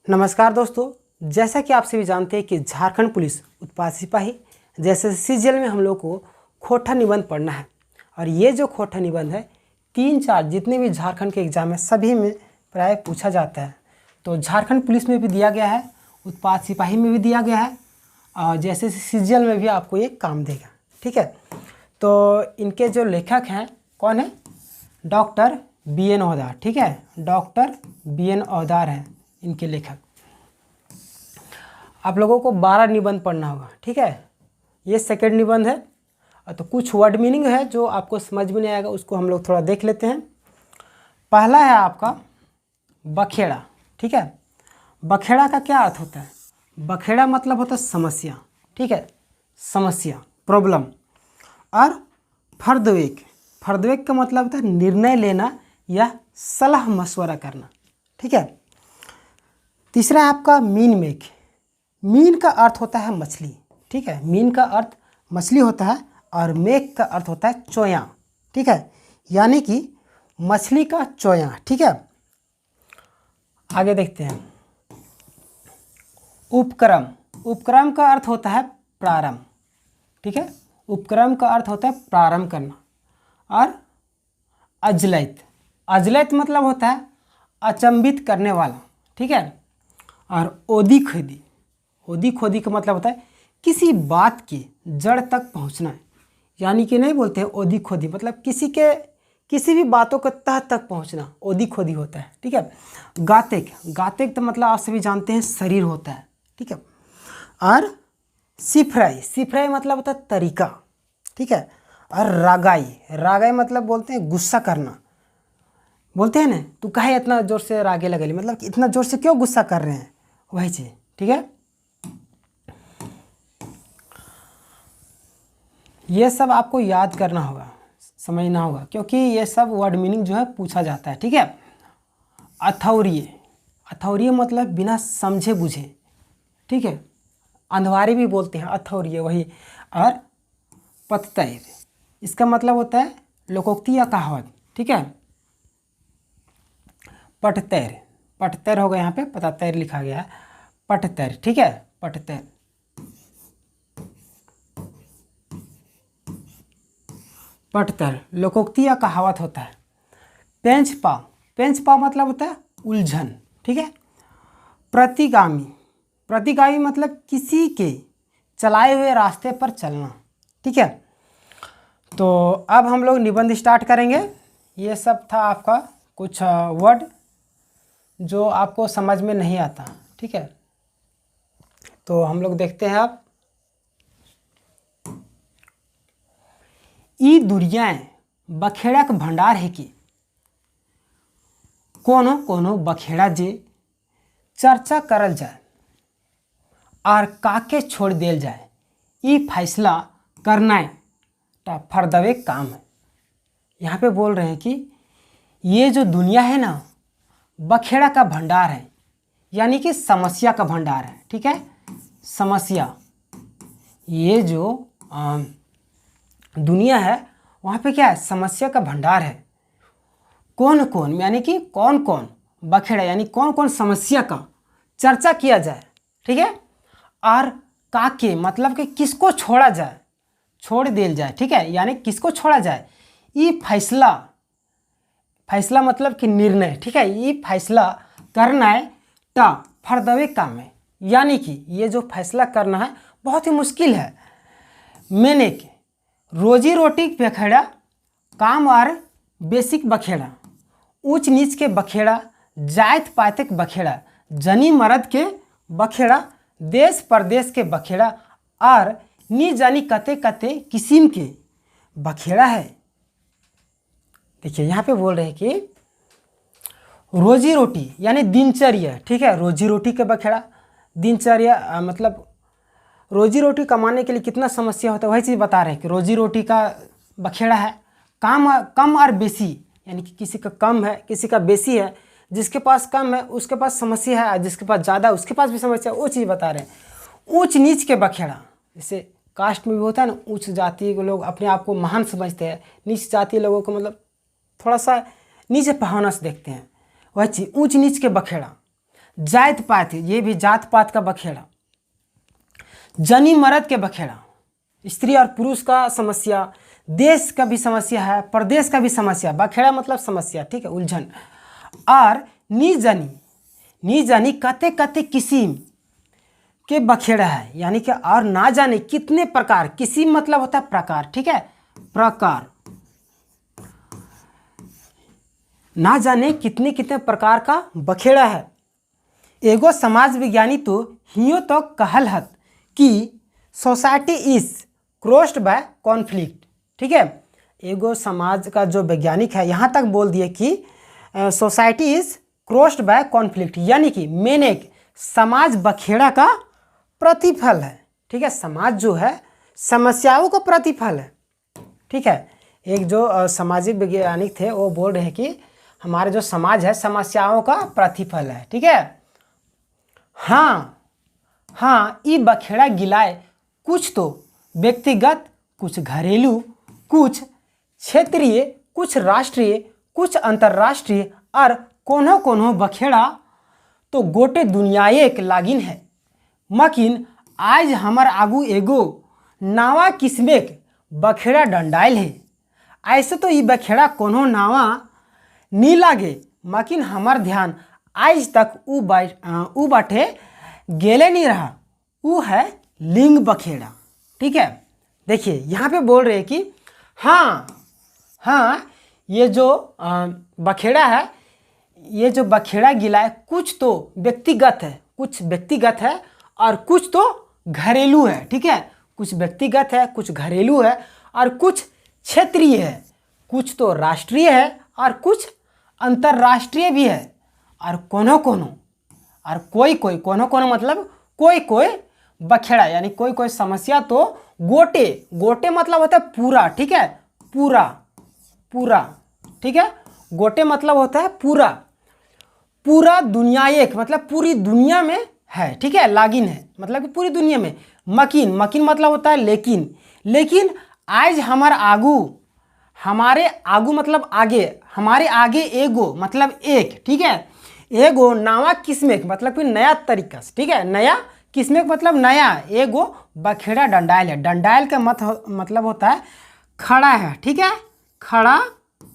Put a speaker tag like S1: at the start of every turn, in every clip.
S1: नमस्कार दोस्तों, जैसा कि आप सभी जानते हैं कि झारखंड पुलिस उत्पाद सिपाही जैसे सीजीएल में हम लोग को खोटा निबंध पढ़ना है। और ये जो खोटा निबंध है 3-4 जितने भी झारखंड के एग्जाम है सभी में प्राय पूछा जाता है। तो झारखंड पुलिस में भी दिया गया है, उत्पाद सिपाही में भी दिया गया है और जैसे सीजीएल में भी आपको ये काम देगा। ठीक है, तो इनके जो लेखक हैं कौन है? Doctor BN Ohdar. ठीक है, डॉक्टर BN ओहदार हैं इनके लेखक। आप लोगों को 12 निबंध पढ़ना होगा। ठीक है, ये सेकंड निबंध है। तो कुछ वर्ड मीनिंग है जो आपको समझ में नहीं आएगा, उसको हम लोग थोड़ा देख लेते हैं। पहला है आपका बखेड़ा। ठीक है, बखेड़ा का क्या अर्थ होता है? बखेड़ा मतलब होता है समस्या। ठीक है, समस्या, प्रॉब्लम। और फर्दवेक, फर्दवेक का मतलब होता है निर्णय लेना या सलाह मशवरा करना। ठीक है, तीसरा है आपका मीन मेक। मीन का अर्थ होता है मछली। ठीक है, मीन का अर्थ मछली होता है और मेक का अर्थ होता है चोया। ठीक है, यानी कि मछली का चोया। ठीक है, आगे देखते हैं। उपक्रम, उपक्रम का अर्थ होता है प्रारंभ। ठीक है, उपक्रम का अर्थ होता है प्रारंभ करना। और अजलैत, अजलैत मतलब होता है अचंभित करने वाला। ठीक है, और ओदी खोदी, ओदी खोदी का मतलब होता है किसी बात की जड़ तक पहुंचना है। यानी कि नहीं बोलते हैं ओदी खोदी, मतलब किसी भी बातों के तह तक पहुंचना ओदी खोदी होता है। ठीक है, गातेक, गातेक तो मतलब आप सभी जानते हैं शरीर होता है। ठीक है, और सिफराई, सिफराई मतलब होता है तरीका। ठीक है, और रागाई, रागाई मतलब बोलते हैं गुस्सा करना। बोलते हैं ना, तू काहे इतना जोर से रागे लगली, मतलब इतना जोर से क्यों गुस्सा कर रहे हैं, वही चीज़। ठीक है, ये सब आपको याद करना होगा, समझना होगा, क्योंकि ये सब वर्ड मीनिंग जो है पूछा जाता है। ठीक है, अथौरिये, अथौरिये मतलब बिना समझे बुझे। ठीक है, अंधवारे भी बोलते हैं अथौरिये, वही। और पततैर, इसका मतलब होता है लोकोक्ति या कहावत। ठीक है, पटतैर, पटतैर हो गया, यहाँ पे पततैर लिखा गया है, पटतैर। ठीक है, पटतैर। पटतैर लोकोक्ति या कहावत होता है। पेंच पाव, पेंच पाव मतलब होता है उलझन। ठीक है, प्रतिगामी, प्रतिगामी मतलब किसी के चलाए हुए रास्ते पर चलना। ठीक है, तो अब हम लोग निबंध स्टार्ट करेंगे। ये सब था आपका कुछ वर्ड जो आपको समझ में नहीं आता। ठीक है, तो हम लोग देखते हैं अब। ई दुनियाएं बखेड़ा के भंडार है कि कोनो कोनो बखेड़ा जे चर्चा करल जाए और काके छोड़ देल जाए, ई फैसला करना ता फर्दवे काम है। यहाँ पे बोल रहे हैं कि ये जो दुनिया है ना, बखेड़ा का भंडार है, यानी कि समस्या का भंडार है। ठीक है, समस्या, ये जो दुनिया है वहाँ पे क्या है? समस्या का भंडार है। कौन कौन यानी कि कौन कौन बखेड़ा यानी कौन कौन समस्या का चर्चा किया जाए। ठीक है, और काके मतलब कि किसको छोड़ा जाए, छोड़ देल जाए। ठीक है, यानी किसको छोड़ा जाए। ये फैसला, फैसला मतलब कि निर्णय। ठीक है, ये फैसला करना है ता फर्दवे काम है, यानी कि ये जो फैसला करना है बहुत ही मुश्किल है। मैंने कि रोजी रोटी बखेड़ा, काम और बेसिक बखेड़ा, ऊंच नीच के बखेड़ा, जात पात के बखेड़ा, जनी मर्द के बखेड़ा, देश प्रदेश के बखेड़ा और नी जानी कते कते किस्म के बखेड़ा है। देखिए यहाँ पे बोल रहे हैं कि रोजी रोटी यानी दिनचर्या। ठीक है, रोजी रोटी के बखेड़ा, दिनचर्या मतलब रोजी रोटी कमाने के लिए कितना समस्या होता है, वही चीज़ बता रहे हैं कि रोजी रोटी का बखेड़ा है। काम कम और बेसी, यानी कि किसी का कम है किसी का बेसी है, जिसके पास कम है उसके पास समस्या है और जिसके पास ज़्यादा उसके पास भी समस्या है, वो चीज़ बता रहे हैं। ऊंच नीच के बखेड़ा, जैसे कास्ट में भी होता है ना, उच्च जाति के लोग अपने आप को महान समझते हैं, नीच जाति लोगों को मतलब थोड़ा सा नीचे पहाना से देखते हैं, वह चीज़ ऊंच नीच के बखेड़ा। जात पात, ये भी जात पात का बखेड़ा। जनी मर्द के बखेड़ा, स्त्री और पुरुष का समस्या, देश का भी समस्या है, प्रदेश का भी समस्या। बखेड़ा मतलब समस्या, ठीक है, उलझन। और निजनी, निजनी कते कते किस्म के बखेड़ा है, यानी कि और ना जाने कितने प्रकार, किस्म मतलब होता है प्रकार, ठीक है, प्रकार, ना जाने कितने कितने प्रकार का बखेड़ा है। एगो समाज विज्ञानी तो हियो तो कहल हत कि society is crossed by conflict, ठीक है। एगो समाज का जो वैज्ञानिक है यहाँ तक बोल दिए कि society is crossed by conflict, यानी कि मेन एक समाज बखेड़ा का प्रतिफल है, ठीक है। समाज जो है समस्याओं का प्रतिफल है, ठीक है। एक जो सामाजिक वैज्ञानिक थे वो बोल रहे हैं कि हमारे जो समाज है समस्याओं का प्रतिफल है, ठीक है। हाँ हाँ, ये बखेड़ा गिलाए कुछ तो व्यक्तिगत, कुछ घरेलू, कुछ क्षेत्रीय, कुछ राष्ट्रीय, कुछ अंतर्राष्ट्रीय, और कोनो कोनो बखेड़ा तो गोटे दुनियाएक लागिन है। मकिन आज हमर आगू एगो नावा किस्मेक बखेड़ा डंडाइल है। ऐसे तो ये बखेड़ा कोनो नावा नी लागे, मकिन हमार ध्यान आज तक ऊ बाटे गेले नहीं रहा। वो है लिंग बखेड़ा, ठीक है। देखिए यहाँ पे बोल रहे हैं कि हाँ हाँ, ये जो बखेड़ा है, ये जो बखेड़ा गिला है कुछ तो व्यक्तिगत है, कुछ व्यक्तिगत है और कुछ तो घरेलू है, ठीक है। कुछ व्यक्तिगत है, कुछ घरेलू है और कुछ क्षेत्रीय है, कुछ तो राष्ट्रीय है और कुछ अंतर्राष्ट्रीय भी है। और कोनो कोनो और कोई कोई, कोनो कोनो मतलब कोई कोई बखेड़ा, यानी कोई कोई समस्या तो गोटे, गोटे मतलब होता है पूरा, ठीक है, पूरा पूरा, ठीक है। गोटे मतलब होता है पूरा, पूरा दुनिया एक मतलब पूरी दुनिया में है, ठीक है। लागिन है मतलब कि पूरी दुनिया में। मकिन, मकिन मतलब होता है लेकिन, लेकिन आज हमार आगू, हमारे आगू मतलब आगे, हमारे आगे एगो मतलब एक, ठीक है। एगो नावा किस्मेक मतलब कि नया तरीका से, ठीक है। नया किस्मेक मतलब नया, एगो बखेड़ा डंडाइल है। डंडाइल का मतलब होता है खड़ा है, ठीक है, खड़ा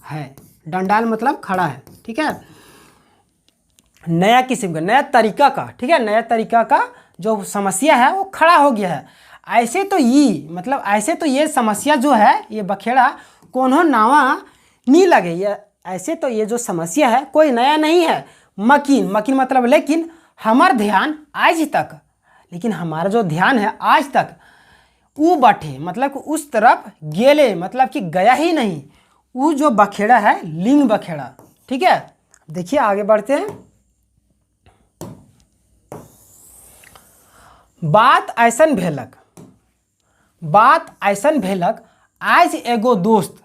S1: है। डंडाइल मतलब खड़ा है, ठीक है। नया किस्म का, नया तरीका का, ठीक है, नया तरीका का जो समस्या है वो खड़ा हो गया है। ऐसे तो ये मतलब ऐसे तो ये समस्या जो है, ये बखेड़ा कोनो नावा नहीं लगे, ये ऐसे तो ये जो समस्या है कोई नया नहीं है। मकिन, मकिन मतलब लेकिन हमार ध्यान आज तक, लेकिन हमारा जो ध्यान है आज तक वो बाटे मतलब कि उस तरफ गेले मतलब कि गया ही नहीं। वो जो बखेड़ा है लिंग बखेड़ा, ठीक है। देखिए आगे बढ़ते हैं। बात ऐसन भेलक, बात ऐसन भेलक आज एगो दोस्त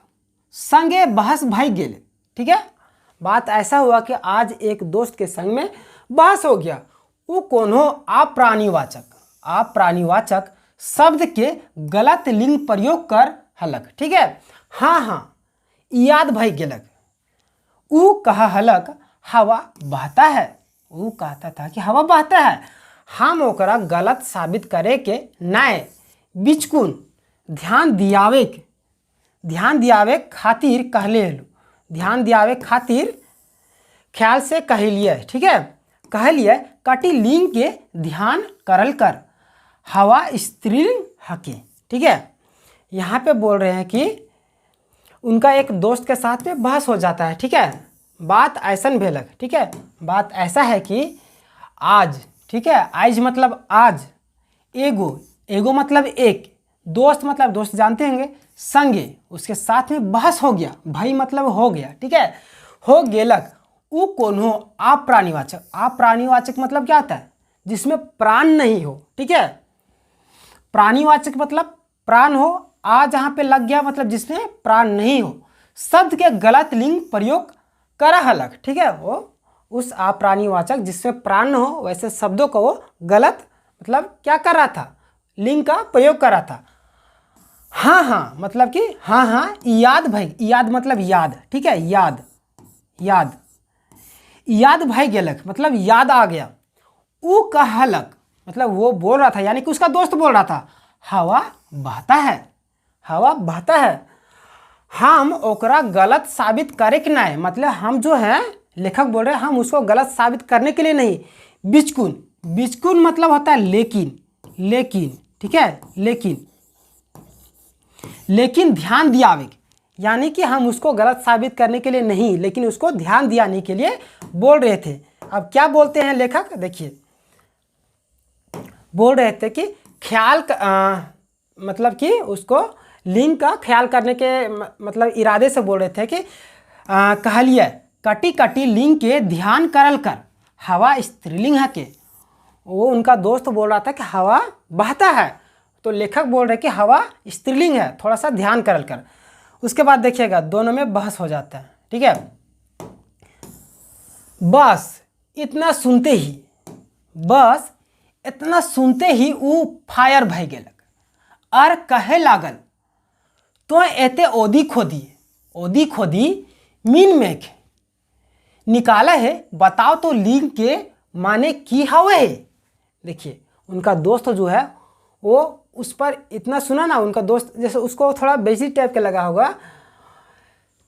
S1: संगे बहस भाई गेले, ठीक है। बात ऐसा हुआ कि आज एक दोस्त के संग में बहस हो गया। वो कोनो अप्राणीवाचक, अप्राणीवाचक शब्द के गलत लिंग प्रयोग कर हलक, ठीक है। हाँ हाँ याद भाई गेलक। वो कहा हलक हवा बहता है, वो कहता था कि हवा बहता है। हम ओकरा गलत साबित करे के नाय बिचकुन ध्यान दियावे खातिर कहले हलू, ध्यान दियावे खातिर ख्याल से कहलिए, ठीक है। कहलिए कटी लिंग के ध्यान करल कर, हवा स्त्रीलिंग हके, ठीक है। यहाँ पे बोल रहे हैं कि उनका एक दोस्त के साथ में बहस हो जाता है, ठीक है। बात ऐसन भेलक, ठीक है। बात ऐसा है कि आज, ठीक है, आज मतलब आज, एगो, एगो मतलब एक, दोस्त मतलब दोस्त जानते होंगे, संगे उसके साथ में बहस हो गया, भाई मतलब हो गया, ठीक है, हो गेलक। वो कोनो अप्राणीवाचक, अप्राणीवाचक मतलब क्या होता है, जिसमें प्राण नहीं हो, ठीक है। प्राणीवाचक मतलब प्राण हो, आ जहाँ पे लग गया मतलब जिसमें प्राण नहीं हो, शब्द के गलत लिंग प्रयोग करा हलक, ठीक है। वो उस अप्राणीवाचक जिसमें प्राण न हो वैसे शब्दों को वो गलत मतलब क्या कर रहा था, लिंग का प्रयोग कर रहा था। हाँ हाँ मतलब कि हाँ हाँ याद भाई, याद मतलब याद, ठीक है, याद, याद, याद भाई गेलक मतलब याद आ गया। ऊ कहलक, मतलब वो बोल रहा था, यानी कि उसका दोस्त बोल रहा था, हवा बहता है, हवा बहता है। हम ओकरा गलत साबित करे कि नहीं, मतलब हम जो है लेखक बोल रहे हैं हम उसको गलत साबित करने के लिए नहीं। बिचकुन, बिचकुन मतलब होता है लेकिन, लेकिन, ठीक है, लेकिन ध्यान दियावे, यानी कि हम उसको गलत साबित करने के लिए नहीं, लेकिन उसको ध्यान दिलाने के लिए बोल रहे थे। अब क्या बोलते हैं लेखक, देखिए बोल रहे थे कि ख्याल मतलब कि उसको लिंग का ख्याल करने के मतलब इरादे से बोल रहे थे कि कहलिए कटी कटी लिंग के ध्यान करल कर, हवा स्त्रीलिंग है के। वो उनका दोस्त बोल रहा था कि हवा बहता है, तो लेखक बोल रहे कि हवा स्त्रीलिंग है, थोड़ा सा ध्यान करल कर। उसके बाद देखिएगा दोनों में बहस हो जाता है, ठीक है। बस इतना सुनते ही, बस इतना सुनते ही वो फायर भय गेलक और कहे लागल, तो एते ओदी खोदी, ओदी खोदी मीन मेघ निकाला है, बताओ तो लिंग के माने की हवे। देखिए उनका दोस्त जो है वो उस पर इतना सुना ना, उनका दोस्त जैसे उसको थोड़ा बेइज्जती टाइप का लगा होगा,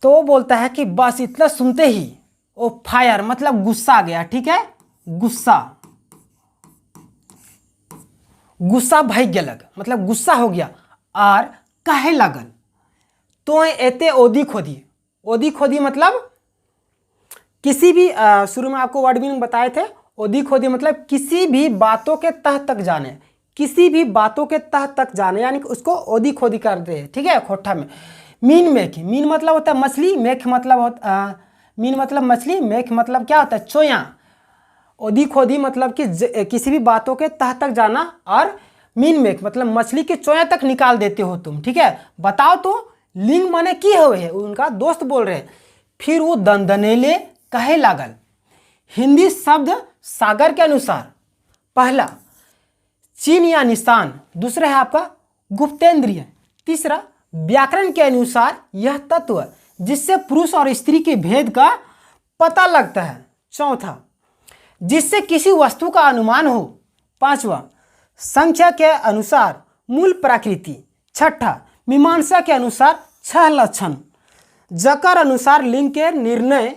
S1: तो वो बोलता है कि बस इतना सुनते ही वो फायर मतलब गुस्सा आ गया, ठीक है, गुस्सा, गुस्सा भय गेलक मतलब गुस्सा हो गया और कहे लगल, तो एते ओदी खोदी, ओदी खोदी मतलब किसी भी शुरू में आपको वर्ड मीनिंग बताए थे। ओदी खोदी मतलब किसी भी बातों के तह तक जाने, किसी भी बातों के तह तक जाने, यानी कि उसको ओदी खोदी करते हैं, ठीक है, खोट्ठा में। मीन मेख, मीन मतलब होता है मछली, मेख मतलब होता मीन मतलब मछली, मेख मतलब क्या होता है चोया। ओदी खोदी मतलब कि किसी भी बातों के तह तक जाना, और मीन मेख मतलब मछली के चोया तक निकाल देते हो तुम, ठीक है। बताओ तो लिंग माने की हुए है, उनका दोस्त बोल रहे। फिर वो दंदनेले कहे लागल। हिंदी शब्द सागर के अनुसार पहला चिन्ह या निशान, दूसरा है आपका गुप्तेंद्रिय, तीसरा व्याकरण के अनुसार यह तत्व जिससे पुरुष और स्त्री के भेद का पता लगता है, चौथा जिससे किसी वस्तु का अनुमान हो, पांचवा संख्या के अनुसार मूल प्रकृति, छठा मीमांसा के अनुसार 6 लक्षण, जकर अनुसार लिंग के निर्णय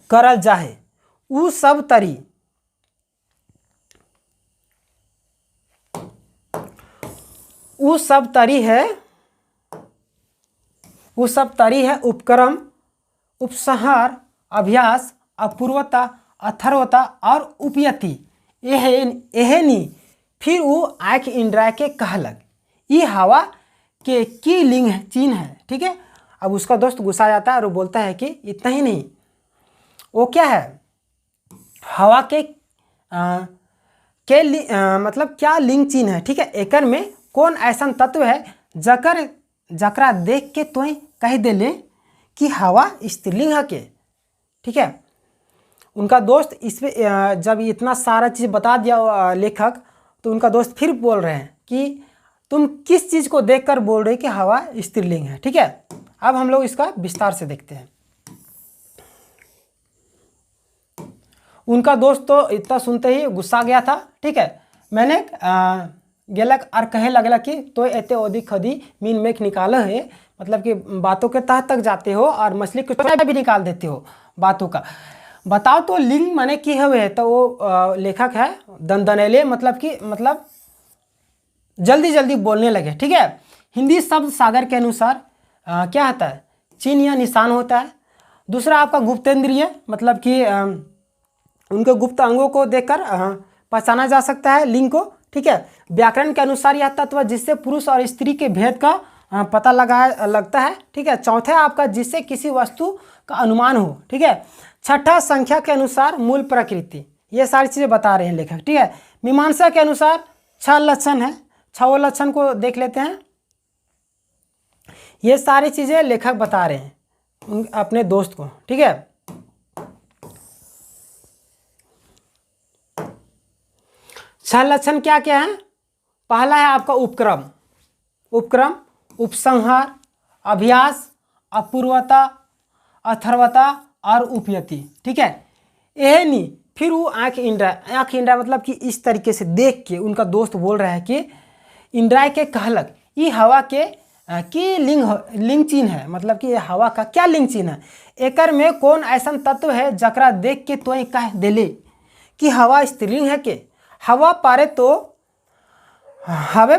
S1: करल जाए, उ सब तरी, उ सब तरी है, उ सब तरी है उपक्रम, उपसंहार, अभ्यास, अपूर्वता, अथर्वता और उपयति, एहनी। फिर वो आँख इंद्रा के कहलक, ये हवा के की लिंग चिन्ह है, ठीक है। अब उसका दोस्त गुस्सा जाता है और वो बोलता है कि इतना ही नहीं, वो क्या है, हवा के मतलब क्या लिंग चिन्ह है, ठीक है। एकर में कौन ऐसा तत्व है जकरा देख के तो कह देले कि हवा स्त्रीलिंग है के, ठीक है। उनका दोस्त इसमें जब इतना सारा चीज़ बता दिया लेखक, तो उनका दोस्त फिर बोल रहे हैं कि तुम किस चीज़ को देखकर बोल रहे कि हवा स्त्रीलिंग है, ठीक है। अब हम लोग इसका विस्तार से देखते हैं। उनका दोस्त तो इतना सुनते ही गुस्सा गया था, ठीक है। मैंने गेलक और कहे लगला कि तो एते ओदी खदी मीन मेख निकाला है, मतलब कि बातों के तह तक जाते हो और मछली को भी निकाल देते हो बातों का। बताओ तो लिंग माने की हवे, तो वो लेखक है दंदनेले मतलब कि मतलब जल्दी जल्दी बोलने लगे, ठीक है। हिंदी शब्द सागर के अनुसार क्या आता है, चिन्ह या निशान होता है। दूसरा आपका गुप्तेंद्रिय मतलब कि उनके गुप्त अंगों को देखकर पहचाना जा सकता है लिंग को, ठीक है। व्याकरण के अनुसार यह तत्व जिससे पुरुष और स्त्री के भेद का पता लगता है, ठीक है। चौथा आपका जिससे किसी वस्तु का अनुमान हो, ठीक है। छठा संख्या के अनुसार मूल प्रकृति, ये सारी चीज़ें बता रहे हैं लेखक, ठीक है। मीमांसा के अनुसार 6 लक्षण है, 6 लक्षण को देख लेते हैं। ये सारी चीज़ें लेखक बता रहे हैं अपने दोस्त को, ठीक है। छह लक्षण क्या क्या है, पहला है आपका उपक्रम, उपक्रम, उपसंहार, अभ्यास, अपूर्वता, अथर्वता और उपयति, ठीक है। एहनी फिर वो आँख इंड्रा मतलब कि इस तरीके से देख के उनका दोस्त बोल रहा है कि इंद्राय के कहलक ई हवा के की लिंग चिन्ह है, मतलब कि हवा का क्या लिंग चिन्ह है, एकर में कौन ऐसा तत्व है जकरा देख के तो कह देले कि हवा स्त्रीलिंग है के। हवे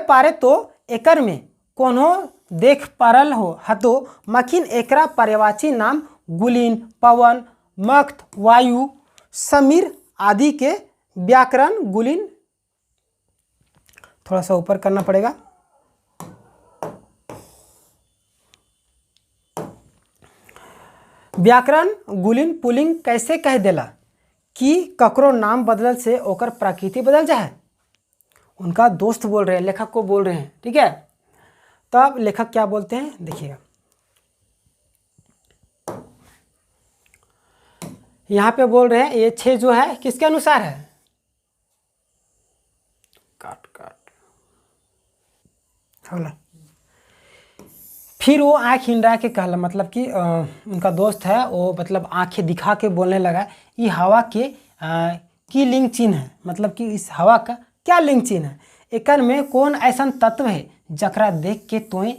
S1: पारे तो एकर में कोनो देख पारल हो हतो, मखिन एकरा पर्यायवाची नाम गुलीन, पवन, मक्त, वायु, समीर आदि के व्याकरण। गुलीन थोड़ा सा ऊपर करना पड़ेगा। व्याकरण गुलीन पुलिंग कैसे कह देला कि ककरो नाम बदलल से ओकर प्रकृति बदल जाए। उनका दोस्त बोल रहे हैं, लेखक को बोल रहे हैं, ठीक है। तब लेखक क्या बोलते हैं देखिएगा, यहाँ पे बोल रहे हैं ये 6 जो है किसके अनुसार है, होला। फिर वो आँख हिंडा के कहला, मतलब कि उनका दोस्त है वो मतलब आँखें दिखा के बोलने लगा ये हवा के की लिंग चिन्ह है, मतलब कि इस हवा का क्या लिंग चिन्ह है, एकर में कौन ऐसा तत्व है जकरा देख के तोय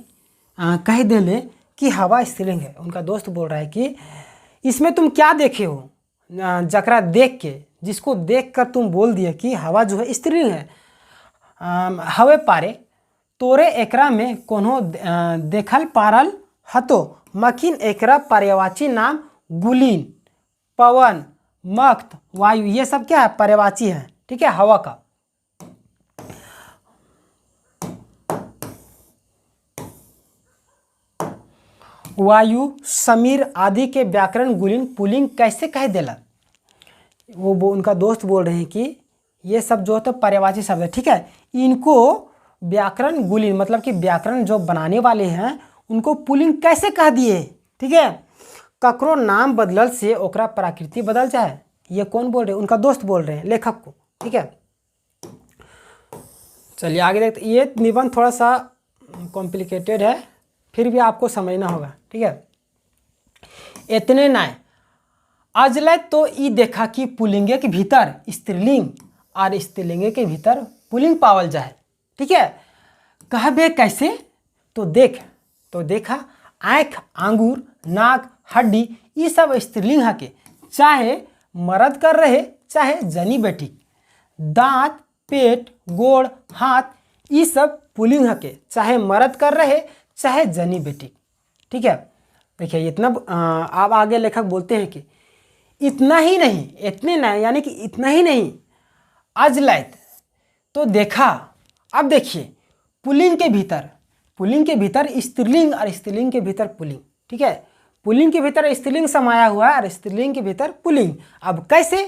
S1: कह देले कि हवा स्त्रीलिंग है। उनका दोस्त बोल रहा है कि इसमें तुम क्या देखे हो जकरा देख के, जिसको देख कर तुम बोल दिए कि हवा जो है स्त्रीलिंग है। हवे पारे तोरे एकरा में कोनो देखल पारल हतो, मखिन एकरा पर्यायवाची नाम गुलीन, पवन, मक्त, वायु, ये सब क्या है पर्यायवाची है, ठीक है, हवा का। वायु, समीर आदि के व्याकरण गुलीन पुलिंग कैसे कह देला। वो उनका दोस्त बोल रहे हैं कि ये सब जो तो पर्यायवाची शब्द है, ठीक है, इनको व्याकरण गुलीन मतलब कि व्याकरण जो बनाने वाले हैं उनको पुलिंग कैसे कह दिए, ठीक है। ककरो नाम बदलल से ओकरा प्रकृति बदल जाए। ये कौन बोल रहे हैं, उनका दोस्त बोल रहे हैं लेखक को, ठीक है। चलिए आगे देखते। ये निबंध थोड़ा सा कॉम्प्लिकेटेड है, फिर भी आपको समझना होगा, ठीक है। इतने नाय अजले तो ई देखा कि पुलिंगे के भीतर स्त्रीलिंग और स्त्रीलिंगे के भीतर पुलिंग पावल जाए, ठीक है। कहबे कैसे, तो देखा आँख, आंगूर, नाक, हड्डी ये सब स्त्रीलिंग है के, चाहे मर्द कर रहे चाहे जनी बेटी। दांत, पेट, गोड़, हाथ ये सब पुलिंग है के, चाहे मर्द कर रहे चाहे जनी बेटी, ठीक है। देखिए इतना आप आगे लेखक बोलते हैं कि इतना ही नहीं, इतने नहीं यानी कि इतना ही नहीं, अजलैत तो देखा। अब देखिए पुलिंग के भीतर स्त्रीलिंग और स्त्रीलिंग के भीतर पुलिंग, ठीक है। पुलिंग के भीतर स्त्रीलिंग समाया हुआ है और स्त्रीलिंग के भीतर पुलिंग। अब कैसे,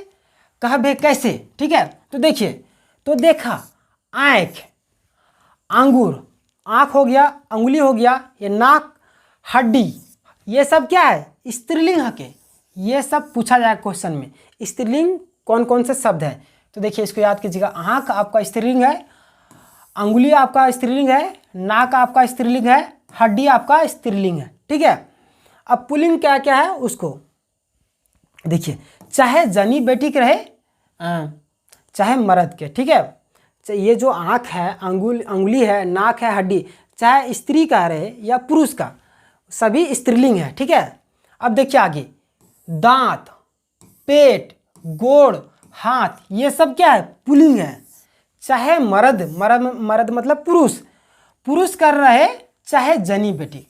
S1: कहबे कैसे, ठीक है। तो देखिए, तो देखा आँख, आंगूर, आँख हो गया, अंगुली हो गया, ये नाक, हड्डी, ये सब क्या है स्त्रीलिंग है के। ये सब पूछा जाए क्वेश्चन में, स्त्रीलिंग कौन कौन से शब्द है। तो देखिए इसको याद कीजिएगा, आँख आपका स्त्रीलिंग है, अंगुली आपका स्त्रीलिंग है, नाक आपका स्त्रीलिंग है, हड्डी आपका स्त्रीलिंग है, ठीक है। अब पुलिंग क्या क्या है उसको देखिए, चाहे जनी बेटी के रहे चाहे मर्द के, ठीक है। ये जो आँख है, अंगुली है, नाक है, हड्डी, चाहे स्त्री का रहे या पुरुष का, सभी स्त्रीलिंग है, ठीक है। अब देखिए आगे, दांत, पेट, गोड़, हाथ ये सब क्या है पुलिंग है। चाहे मर्द मतलब पुरुष कर रहे चाहे जनी बेटी,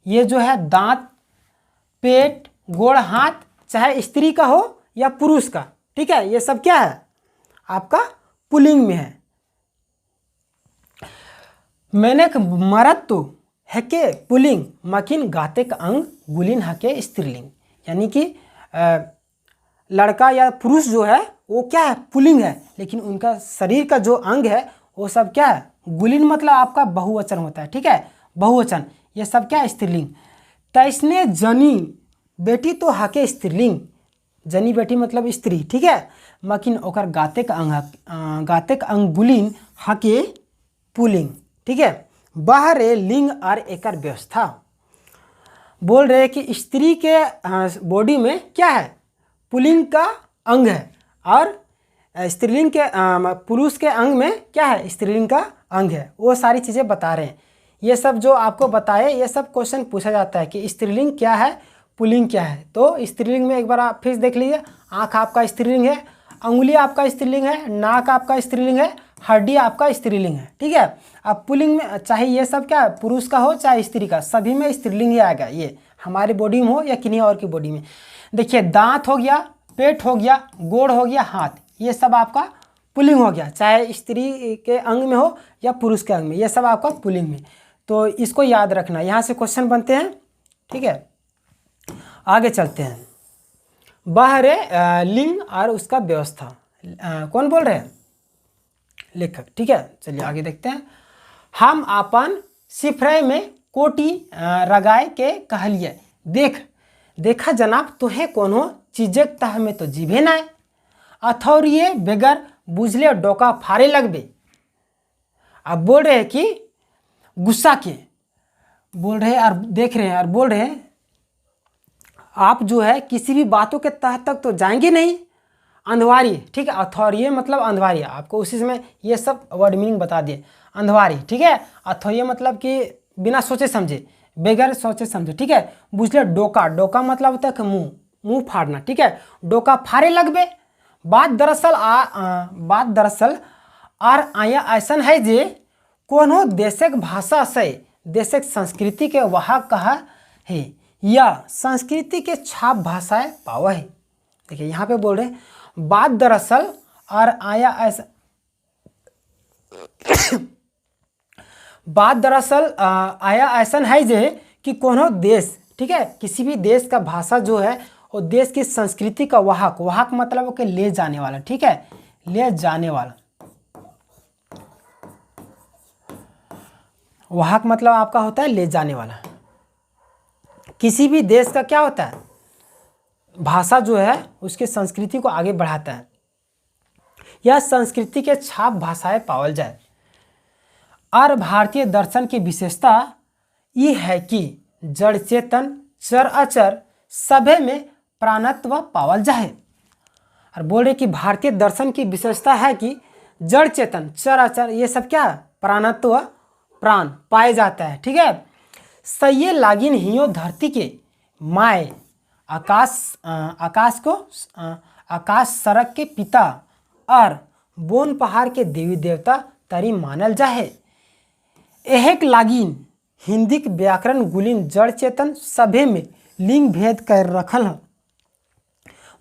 S1: ये जो है दांत, पेट, गोड़, हाथ चाहे स्त्री का हो या पुरुष का, ठीक है, ये सब क्या है आपका पुलिंग में है। मैंने मर्द तो है के पुलिंग, मकिन गाते का अंग गुलिन है के स्त्रीलिंग, यानी कि लड़का या पुरुष जो है वो क्या है पुलिंग है, लेकिन उनका शरीर का जो अंग है वो सब क्या है गुलिन, मतलब आपका बहुवचन होता है, ठीक है, बहुवचन। ये सब क्या है स्त्रीलिंग। तैसने जनी बेटी तो हके स्त्रीलिंग, जनी बेटी मतलब स्त्री, ठीक है, मकिन ओकर गाते का अंग गुलिन हके पुलिंग, ठीक है। बाहरे लिंग और एकर व्यवस्था बोल रहे कि स्त्री के बॉडी में क्या है पुलिंग का अंग है और स्त्रीलिंग के पुरुष के अंग में क्या है, स्त्रीलिंग का अंग है, वो सारी चीज़ें बता रहे हैं। ये सब जो आपको बताए ये सब क्वेश्चन पूछा जाता है कि स्त्रीलिंग क्या है, पुल्लिंग क्या है। तो स्त्रीलिंग में एक बार आप फिर देख लीजिए, आँख आपका स्त्रीलिंग है, अंगुली आपका स्त्रीलिंग है, नाक आपका स्त्रीलिंग है, हड्डी आपका स्त्रीलिंग है, ठीक है। अब पुल्लिंग में चाहे ये सब क्या है, पुरुष का हो चाहे स्त्री का, सभी में स्त्रीलिंग ही आएगा, ये हमारी बॉडी में हो या किन्हीं और की बॉडी में। देखिए दांत हो गया, पेट हो गया, गोड़ हो गया, हाथ, ये सब आपका पुल्लिंग हो गया, चाहे स्त्री के अंग में हो या पुरुष के अंग में, ये सब आपका पुल्लिंग में। तो इसको याद रखना, यहाँ से क्वेश्चन बनते हैं, ठीक है। आगे चलते हैं, बाहरे लिंग और उसका व्यवस्था। कौन बोल रहे हैं, लेखक, ठीक है। चलिए आगे देखते हैं। हम अपन सिफरय में कोटी रगाए के कहलिए, देखा जनाब तुहे कोनो चीजक तह में तो जीभे नाय, अथौरिये बेगर बुझले डोका फारे लगबे। अब बोल रहे हैं कि गुस्सा के बोल रहे हैं और देख रहे हैं और बोल रहे हैं आप जो है किसी भी बातों के तह तक तो जाएंगे नहीं, अंधवारी, ठीक है। अथौरिये मतलब अंधवारी, आपको उसी समय ये सब वर्ड मीनिंग बता दिए, अंधवारी, ठीक है। अथौरिये मतलब कि बिना सोचे समझे, बेगर सोचे समझे, ठीक है। बुझले डोका मतलब होता है कि मुंह फाड़ना, ठीक है। डोका फाड़े लगबे, बात दरअसल और आया ऐसा है जे कोनो देशक भाषा से देशक संस्कृति के वहाँ कहा है या संस्कृति के छाप भाषाएं पावा है। देखिए यहाँ पे बोल रहे हैं बात दरअसल और आया ऐसा बात दरअसल आया ऐसा है जे कि कोनो देश, ठीक है, किसी भी देश का भाषा जो है वो देश की संस्कृति का वाहक मतलब कि ले जाने वाला, ठीक है, ले जाने वाला। वाहक मतलब आपका होता है ले जाने वाला। किसी भी देश का क्या होता है, भाषा जो है उसकी संस्कृति को आगे बढ़ाता है, यह संस्कृति के छाप भाषाएं पावल जाए। और भारतीय दर्शन की विशेषता ये है कि जड़ चेतन चर अचर सभे में प्राणत्व पावल जाए। और बोल रहे कि भारतीय दर्शन की विशेषता है कि जड़ चेतन चर अचर ये सब क्या प्राणत्व, प्राण पाए जाता है, ठीक है। सये लागिन हियो धरती के माए, आकाश सड़क के पिता और बोन पहाड़ के देवी देवता तरी मानल जाए। एहेक लागिन हिंदी के व्याकरण गुलिन जड़ चेतन सभे में लिंग भेद कर रखल है।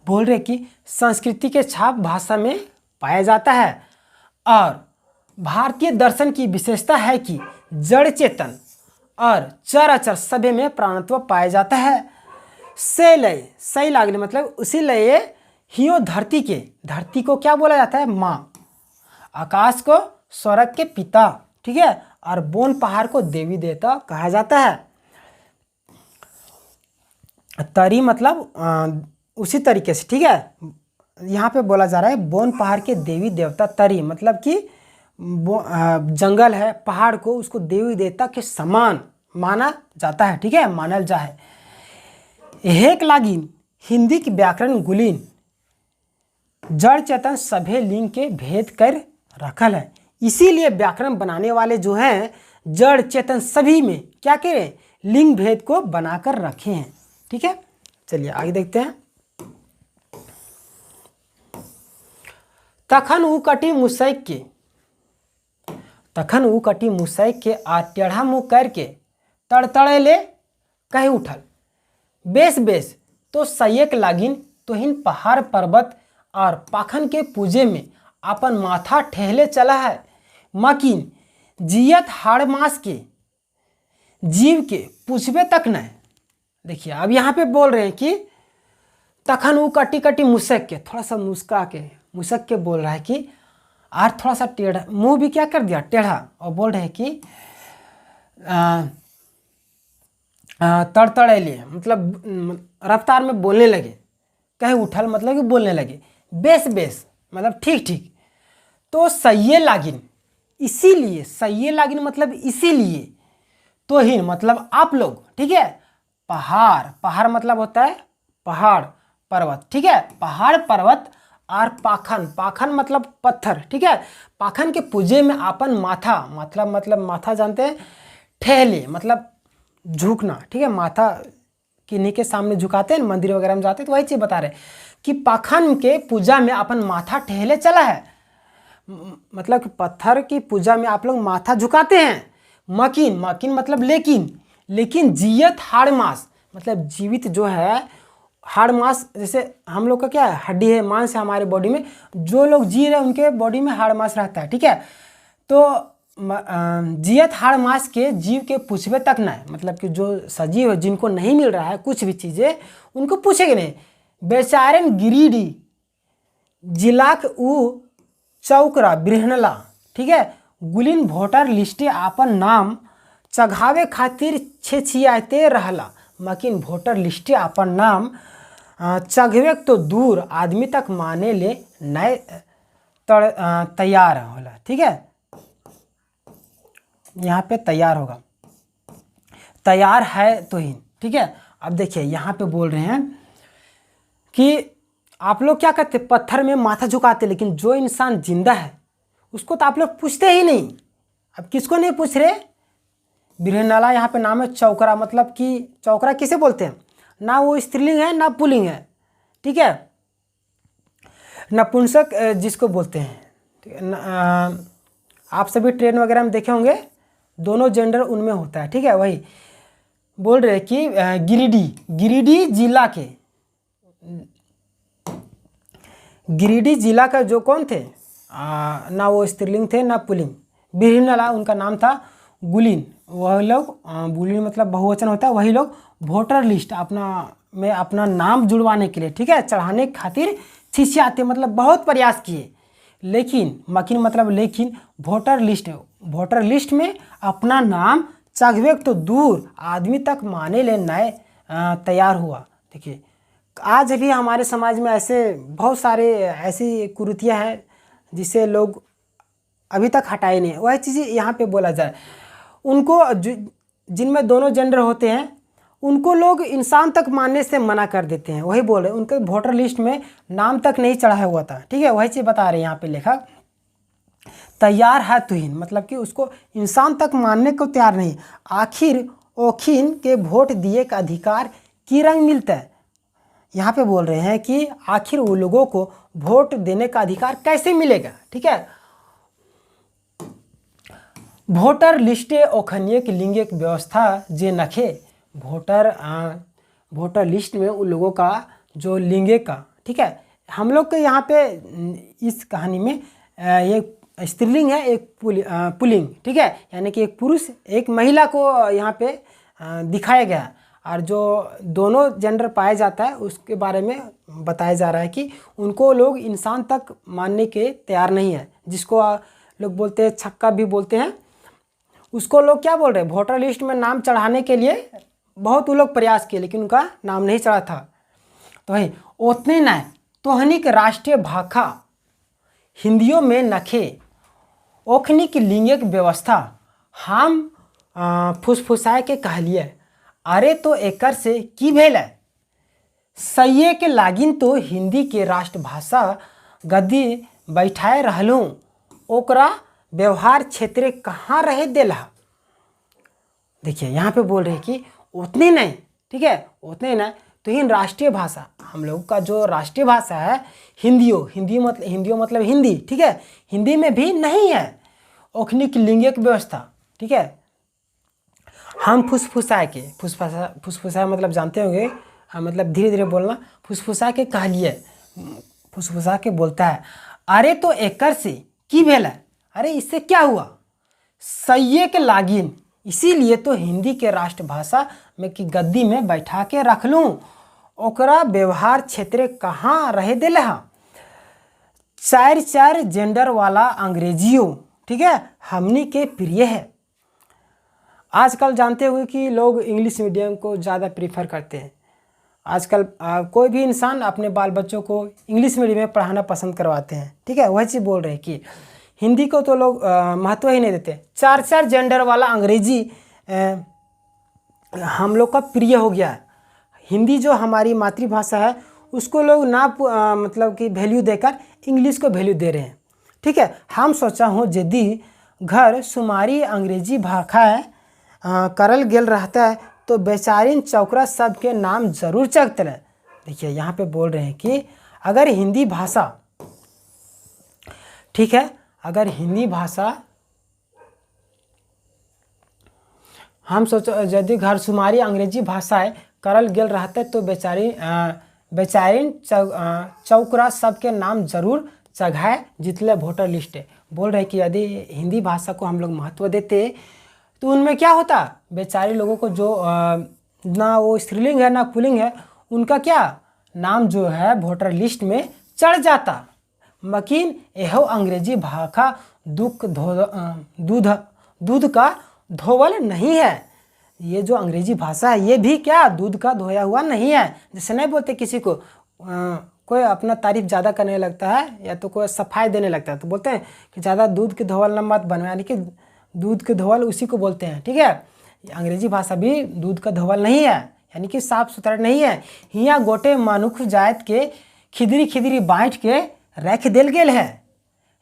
S1: बोल रहे कि संस्कृति के छाप भाषा में पाया जाता है और भारतीय दर्शन की विशेषता है कि जड़ चेतन और चर अचर सभे में प्राणत्व पाया जाता है। से लय सही लागले मतलब उसी लय हियो धरती को क्या बोला जाता है, माँ, आकाश को स्वर्ग के पिता, ठीक है, और बोन पहाड़ को देवी देवता कहा जाता है। तरी मतलब उसी तरीके से, ठीक है, यहाँ पे बोला जा रहा है बोन पहाड़ के देवी देवता। तरी मतलब कि जंगल है, पहाड़ को उसको देवी देवता के समान माना जाता है, ठीक है, मानल जाए। हेक लागिन हिंदी की व्याकरण गुलीन जड़ चेतन सभे लिंग के भेद कर रखल है। इसीलिए व्याकरण बनाने वाले जो हैं जड़ चेतन सभी में क्या करें, लिंग भेद को बनाकर रखे हैं, ठीक है। चलिए आगे देखते हैं। तखन उ कटी मुसैक के आ टेढ़ा मुँह करके तड़तड़े ले कहे उठल, बेस तो सयक लागिन तोहिन पहाड़ पर्वत और पाखन के पूजे में अपन माथा ठहले चला है, मकिन जियत हाड़ मास के जीव के पूछबे तक न। देखिए अब यहाँ पे बोल रहे हैं कि तखन उ कटी मुसक के, थोड़ा सा मुसक के बोल रहा है कि और थोड़ा सा टेढ़ा, मुंह भी क्या कर दिया टेढ़ा, और बोल रहे हैं कि तड़तड़े लिए मतलब रफ्तार में बोलने लगे, कहे उठल मतलब कि बोलने लगे, बेस मतलब ठीक, तो सये लागिन, इसीलिए सये लागिन मतलब इसीलिए, तो ही मतलब आप लोग, ठीक है, पहाड़ मतलब होता है पहाड़ पर्वत, ठीक है, पहाड़ पर्वत और पाखन, पाखन मतलब पत्थर, ठीक है। पाखन के पूजे में अपन माथा, मतलब माथा जानते हैं, ठेले मतलब झुकना, ठीक है। माथा किन्हीं के सामने झुकाते हैं, मंदिर वगैरह में जाते हैं, तो वही चीज़ बता रहे कि पाखन के पूजा में अपन माथा ठेले चला है। मतलब कि पत्थर की पूजा में आप लोग माथा झुकाते हैं। मकीन, मकीन मतलब लेकिन, लेकिन जियत हाड़ मांस मतलब जीवित जो है, हाड़ मांस जैसे हम लोग का क्या है, हड्डी है, मांस है हमारे बॉडी में, जो लोग जी रहे हैं उनके बॉडी में हाड़ मांस रहता है, ठीक है। तो जियत हाड़ मांस के जीव के पूछवे तक ना है, मतलब कि जो सजीव है जिनको नहीं मिल रहा है कुछ भी चीज़ें, उनको पूछेंगे नहीं। बेचारेन गिरिडी जिलाक उ चौकरा बिरहनला, ठीक है। गुलिन वोटर लिस्टे आपन नाम चघावे खातिर छेछियाते रहला। मकिन वोटर लिस्टे आपन नाम चघवे तो दूर आदमी तक माने ले नए तैयार होला, ठीक है। यहाँ पे तैयार होगा, तैयार है तो ही, ठीक है। अब देखिए यहाँ पे बोल रहे हैं कि आप लोग क्या करते, पत्थर में माथा झुकाते, लेकिन जो इंसान जिंदा है उसको तो आप लोग पूछते ही नहीं। अब किसको नहीं पूछ रहे, बिरहनाला यहाँ पे नाम है चौकरा, मतलब कि चौकरा किसे बोलते हैं, ना वो स्त्रीलिंग है ना पुल्लिंग है, ठीक है। नपुंसक जिसको बोलते हैं, ठीक है। आप सभी ट्रेन वगैरह में देखे होंगे, दोनों जेंडर उनमें होता है, ठीक है। वही बोल रहे कि गिरिडीह जिला के, गिरिडीह जिला का जो कौन थे, ना वो स्त्रीलिंग थे ना पुल्लिंग, बिरहनाला उनका नाम था गुलिन, वह लोग, गुलिन मतलब बहुवचन होता है, वही लोग वोटर लिस्ट अपना नाम जुड़वाने के लिए, ठीक है, चढ़ाने खातिर छिछियाते मतलब बहुत प्रयास किए, लेकिन मकिन मतलब लेकिन वोटर लिस्ट में अपना नाम चघवे तो दूर आदमी तक माने ले नए तैयार हुआ। देखिए आज भी हमारे समाज में ऐसे बहुत सारे ऐसी कुरीतियाँ हैं जिसे लोग अभी तक हटाए नहीं, वह चीज़ें यहाँ पे बोला जाए। उनको जिनमें दोनों जेंडर होते हैं उनको लोग इंसान तक मानने से मना कर देते हैं, वही बोल रहे हैं, उनके वोटर लिस्ट में नाम तक नहीं चढ़ाया हुआ था, ठीक है। वही चीज़ बता रहे हैं यहाँ पे लेखक, तैयार है तुहिन मतलब कि उसको इंसान तक मानने को तैयार नहीं। आखिर ओखिन के वोट दिए का अधिकार की रंग मिलता है, यहाँ पे बोल रहे हैं कि आखिर वो लोगों को वोट देने का अधिकार कैसे मिलेगा, ठीक है। वोटर लिस्टे ओखनिए की लिंग एक व्यवस्था जे नखे, वोटर लिस्ट में उन लोगों का जो लिंगे का, ठीक है। हम लोग के यहाँ पे इस कहानी में एक स्त्रीलिंग है, एक पुल्लिंग, ठीक है, यानी कि एक पुरुष एक महिला को यहाँ पे दिखाया गया, और जो दोनों जेंडर पाया जाता है उसके बारे में बताया जा रहा है कि उनको लोग इंसान तक मानने के तैयार नहीं है। जिसको लोग बोलते हैं छक्का भी बोलते हैं, उसको लोग क्या बोल रहे हैं, वोटर लिस्ट में नाम चढ़ाने के लिए बहुत वो लोग प्रयास किए, लेकिन उनका नाम नहीं चढ़ा था। तो वही उतने न तोहनी के राष्ट्रीय भाषा हिंदियों में नखे ओखनी की लिंगिक व्यवस्था हम फुसफुसाए के कहलिए, अरे तो एकर से की भेल है, सैये के लागिन तो हिंदी के राष्ट्रभाषा गद्दी बैठाए रहलूँ, ओकरा व्यवहार क्षेत्र कहाँ रहे देला। देखिए यहाँ पे बोल रहे हैं कि उतने नहीं, ठीक है, उतने नहीं तो ही राष्ट्रीय भाषा, हम लोग का जो राष्ट्रीय भाषा है हिंदियों मतलब हिंदी, ठीक है, हिंदी में भी नहीं है ओखनी की लिंगिक व्यवस्था, ठीक है। हम फुसफुसाए मतलब जानते होंगे, मतलब धीरे धीरे बोलना, फुसफुसा के कहलिए, फुसफुसा के बोलता है, अरे तो एकर से की भेल है, अरे इससे क्या हुआ, सैये के लागिन, इसीलिए तो हिंदी के राष्ट्रभाषा में की गद्दी में बैठा के रख लूँ, ओकरा व्यवहार क्षेत्र कहाँ रहे दिल है, चार जेंडर वाला अंग्रेजियों, ठीक है, हमनी के प्रिय है। आजकल जानते हुए कि लोग इंग्लिश मीडियम को ज़्यादा प्रीफर करते हैं। आजकल कोई भी इंसान अपने बाल बच्चों को इंग्लिश मीडियम में पढ़ाना पसंद करवाते हैं, ठीक है। वही चीज़ बोल रहे हैं कि हिंदी को तो लोग महत्व ही नहीं देते। चार जेंडर वाला अंग्रेजी हम लोग का प्रिय हो गया है। हिंदी जो हमारी मातृभाषा है उसको लोग ना मतलब कि वैल्यू देकर इंग्लिश को वैल्यू दे रहे हैं। ठीक है, हम सोचा हूँ यदि घर शुमारी अंग्रेजी भाषा करल गेल रहता है तो बेचारिन चौकरा सब के नाम जरूर चकते रहे। देखिए यहाँ पे बोल रहे हैं कि अगर हिंदी भाषा, ठीक है, अगर हिंदी भाषा हम सोचो यदि घर शुमारी अंग्रेजी भाषाएं करल गेल रहते तो बेचारिन चौकरा सबके नाम जरूर चघाए जितले वोटर लिस्ट है। बोल रहे कि यदि हिंदी भाषा को हम लोग महत्व देते तो उनमें क्या होता, बेचारे लोगों को जो ना वो स्त्रीलिंग है ना पुल्लिंग है, उनका क्या नाम जो है वोटर लिस्ट में चढ़ जाता। मकीन यह अंग्रेजी भाषा दूध का धोवल नहीं है। ये जो अंग्रेजी भाषा है ये भी क्या दूध का धोया हुआ नहीं है। जैसे नहीं बोलते किसी को कोई अपना तारीफ ज़्यादा करने लगता है या तो कोई सफाई देने लगता है तो बोलते हैं कि ज़्यादा दूध के धोवल न मत बनो, यानी कि दूध के धोवल उसी को बोलते हैं। ठीक है, अंग्रेजी भाषा भी दूध का धोवल नहीं है, यानी कि साफ सुथरा नहीं है। हियाँ गोटे मनुख जात के खिदरी खिदरी बाँट के रख देल गेल है।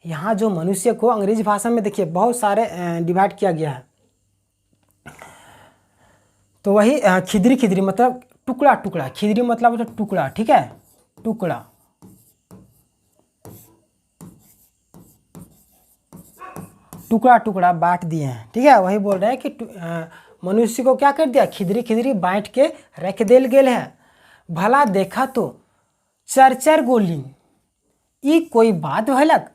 S1: यहाँ जो मनुष्य को अंग्रेजी भाषा में देखिए बहुत सारे डिवाइड किया गया है। तो वही खिदरी खिदरी मतलब टुकड़ा टुकड़ा, खिदरी मतलब टुकड़ा, ठीक है, टुकड़ा। टुकड़ा टुकड़ा बांट दिए हैं। ठीक है, वही बोल रहे हैं कि मनुष्य को क्या कर दिया, खिदरी खिदरी बांट के रख देल गेल है। भला देखा तो चार चार गोलिंग ई कोई बात भलक।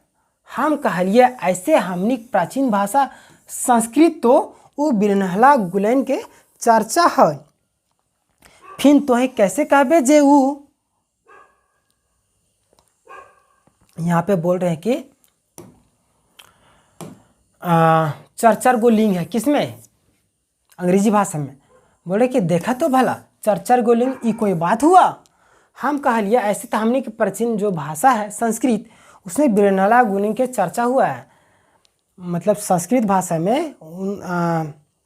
S1: हम कहलिए ऐसे हमनी प्राचीन भाषा संस्कृत तो वो बिरनहला गुलैन के चर्चा है। फिर तो कैसे कहबे जे ऊ, यहाँ पे बोल रहे हैं कि चार चार गो लिंग है, किसमें, अंग्रेजी भाषा में। बोले कि देखा तो भला चार चार गो लिंग ये कोई बात हुआ। हम कहलिए ऐसे तो हमने की प्राचीन जो भाषा है संस्कृत उसमें बिरनहला गुलिंग के चर्चा हुआ है। मतलब संस्कृत भाषा में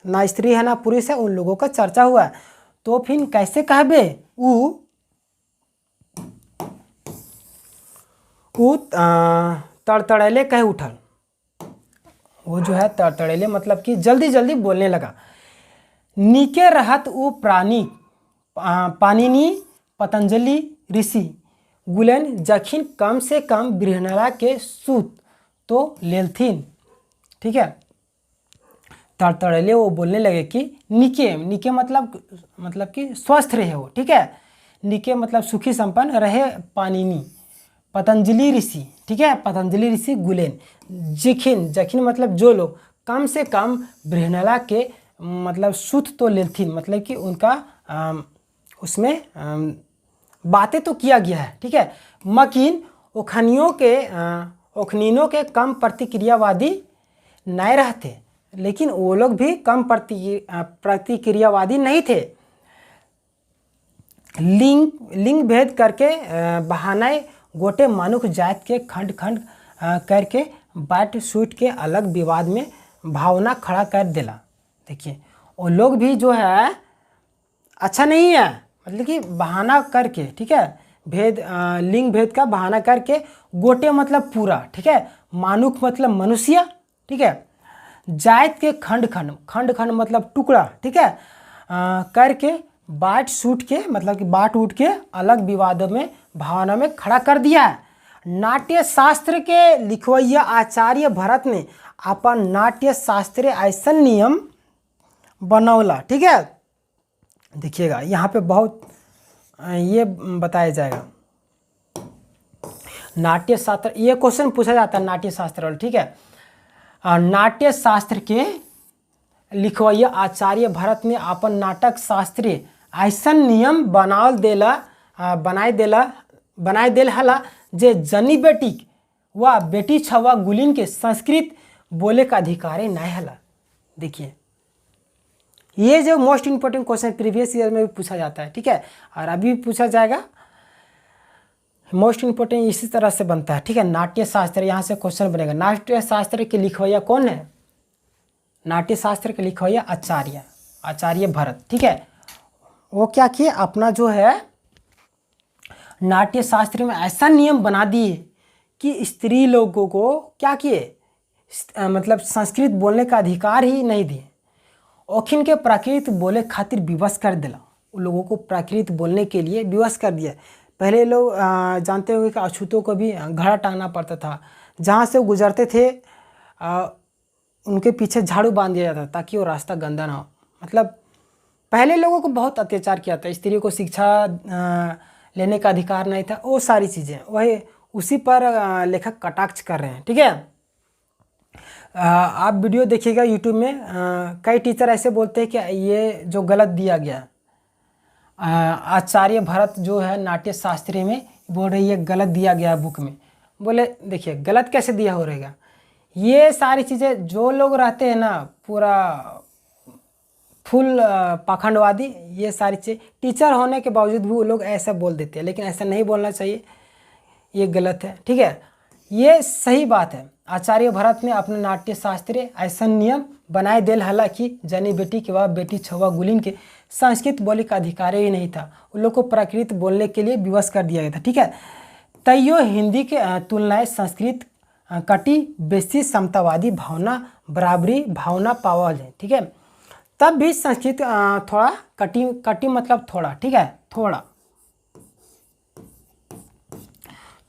S1: ना स्त्री है ना पुरुष है, उन लोगों का चर्चा हुआ है। तो फिर कैसे कहबे ऊ तड़तड़ैले कह उठल। वो जो है तड़तड़ैले मतलब कि जल्दी जल्दी बोलने लगा। नीके रहत वो प्राणी पानिनी पतंजलि ऋषि गुलेन जखिन कम से कम बिरहनला के सूत तो लेलथिन। ठीक है, तड़तड़ैले वो बोलने लगे कि निके, निके मतलब कि स्वस्थ रहे हो। ठीक है, निके मतलब सुखी संपन्न रहे पानिनी पतंजलि ऋषि। ठीक है, पतंजलि ऋषि गुलेन जखिन, जखिन मतलब जो लोग कम से कम बिरहनला के मतलब सूत तो लेलथिन, मतलब कि उनका उसमें बातें तो किया गया है। ठीक है, मकीन ओखनीनों के कम प्रतिक्रियावादी नहीं रहते, लेकिन वो लोग भी कम प्रतिक्रियावादी नहीं थे। लिंग भेद करके बहाने गोटे मनुख जात के खंड खंड करके बाट सूट के अलग विवाद में भावना खड़ा कर देला। देखिए वो लोग भी जो है अच्छा नहीं है, मतलब कि बहाना करके, ठीक है, भेद लिंग भेद का बहाना करके गोटे मतलब पूरा, ठीक है, मानुख मतलब मनुष्य, ठीक है, जात के खंड खंड, खंड खंड मतलब टुकड़ा, ठीक है, करके बाट सूट के मतलब कि बाट उठ के अलग विवादों में भावना में खड़ा कर दिया है। नाट्य शास्त्र के लिखवैया आचार्य भरत ने अपन नाट्य शास्त्र ऐसा नियम बनौला। ठीक है, देखिएगा यहाँ पे बहुत ये बताया जाएगा नाट्य शास्त्र, ये क्वेश्चन पूछा जाता है नाट्य शास्त्र वाला। ठीक है, नाट्य शास्त्र के लिखवैया आचार्य भरत ने अपन नाटक शास्त्रीय ऐसा नियम बनाए देल हला जे जनी बेटी व बेटी छवा गुलिन के संस्कृत बोले का अधिकारी नहीं हला। देखिए ये जो most important question previous year में भी पूछा जाता है। ठीक है, और अभी भी पूछा जाएगा। मोस्ट इंपॉर्टेंट इसी तरह से बनता है। ठीक है, नाट्य शास्त्र, यहाँ से क्वेश्चन बनेगा। नाट्य शास्त्र के लिखवैया कौन है? नाट्य शास्त्र के लिखवैया आचार्य भरत। ठीक है, वो क्या किए, अपना जो है नाट्य शास्त्र में ऐसा नियम बना दिए कि स्त्री लोगों को क्या किए, मतलब संस्कृत बोलने का अधिकार ही नहीं दिए। ओखिन के प्राकृत बोले खातिर विवश कर दिला, उन लोगों को प्राकृत बोलने के लिए विवश कर दिया। पहले लोग जानते होंगे कि अछूतों को भी घड़ा टांगना पड़ता था, जहाँ से वो गुजरते थे उनके पीछे झाड़ू बांध दिया जाता ताकि वो रास्ता गंदा ना हो। मतलब पहले लोगों को बहुत अत्याचार किया था, स्त्रियों को शिक्षा लेने का अधिकार नहीं था, वो सारी चीज़ें वही उसी पर लेखक कटाक्ष कर रहे हैं। ठीक है, आप वीडियो देखिएगा यूट्यूब में, कई टीचर ऐसे बोलते हैं कि ये जो गलत दिया गया, आचार्य भरत जो है नाट्य शास्त्री में बोल रहे ये गलत दिया गया बुक में। बोले देखिए गलत कैसे दिया हो रहेगा, ये सारी चीज़ें जो लोग रहते हैं ना पूरा फुल पाखंडवादी, ये सारी चीज़ टीचर होने के बावजूद भी वो लोग ऐसा बोल देते हैं, लेकिन ऐसा नहीं बोलना चाहिए, ये गलत है। ठीक है, ये सही बात है। आचार्य भरत ने अपने नाट्य शास्त्र ऐसा नियम बनाए दिल, हालांकि जनी बेटी के बाद बेटी छुआ गुलिन के संस्कृत बोली का अधिकार ही नहीं था, उन लोग को प्राकृत बोलने के लिए विवश कर दिया गया था। ठीक है, तैयो हिंदी के तुलनाएं संस्कृत कटी बेसी समतावादी भावना बराबरी भावना पावल है। ठीक है, तब भी संस्कृत थोड़ा कटी मतलब थोड़ा, ठीक है,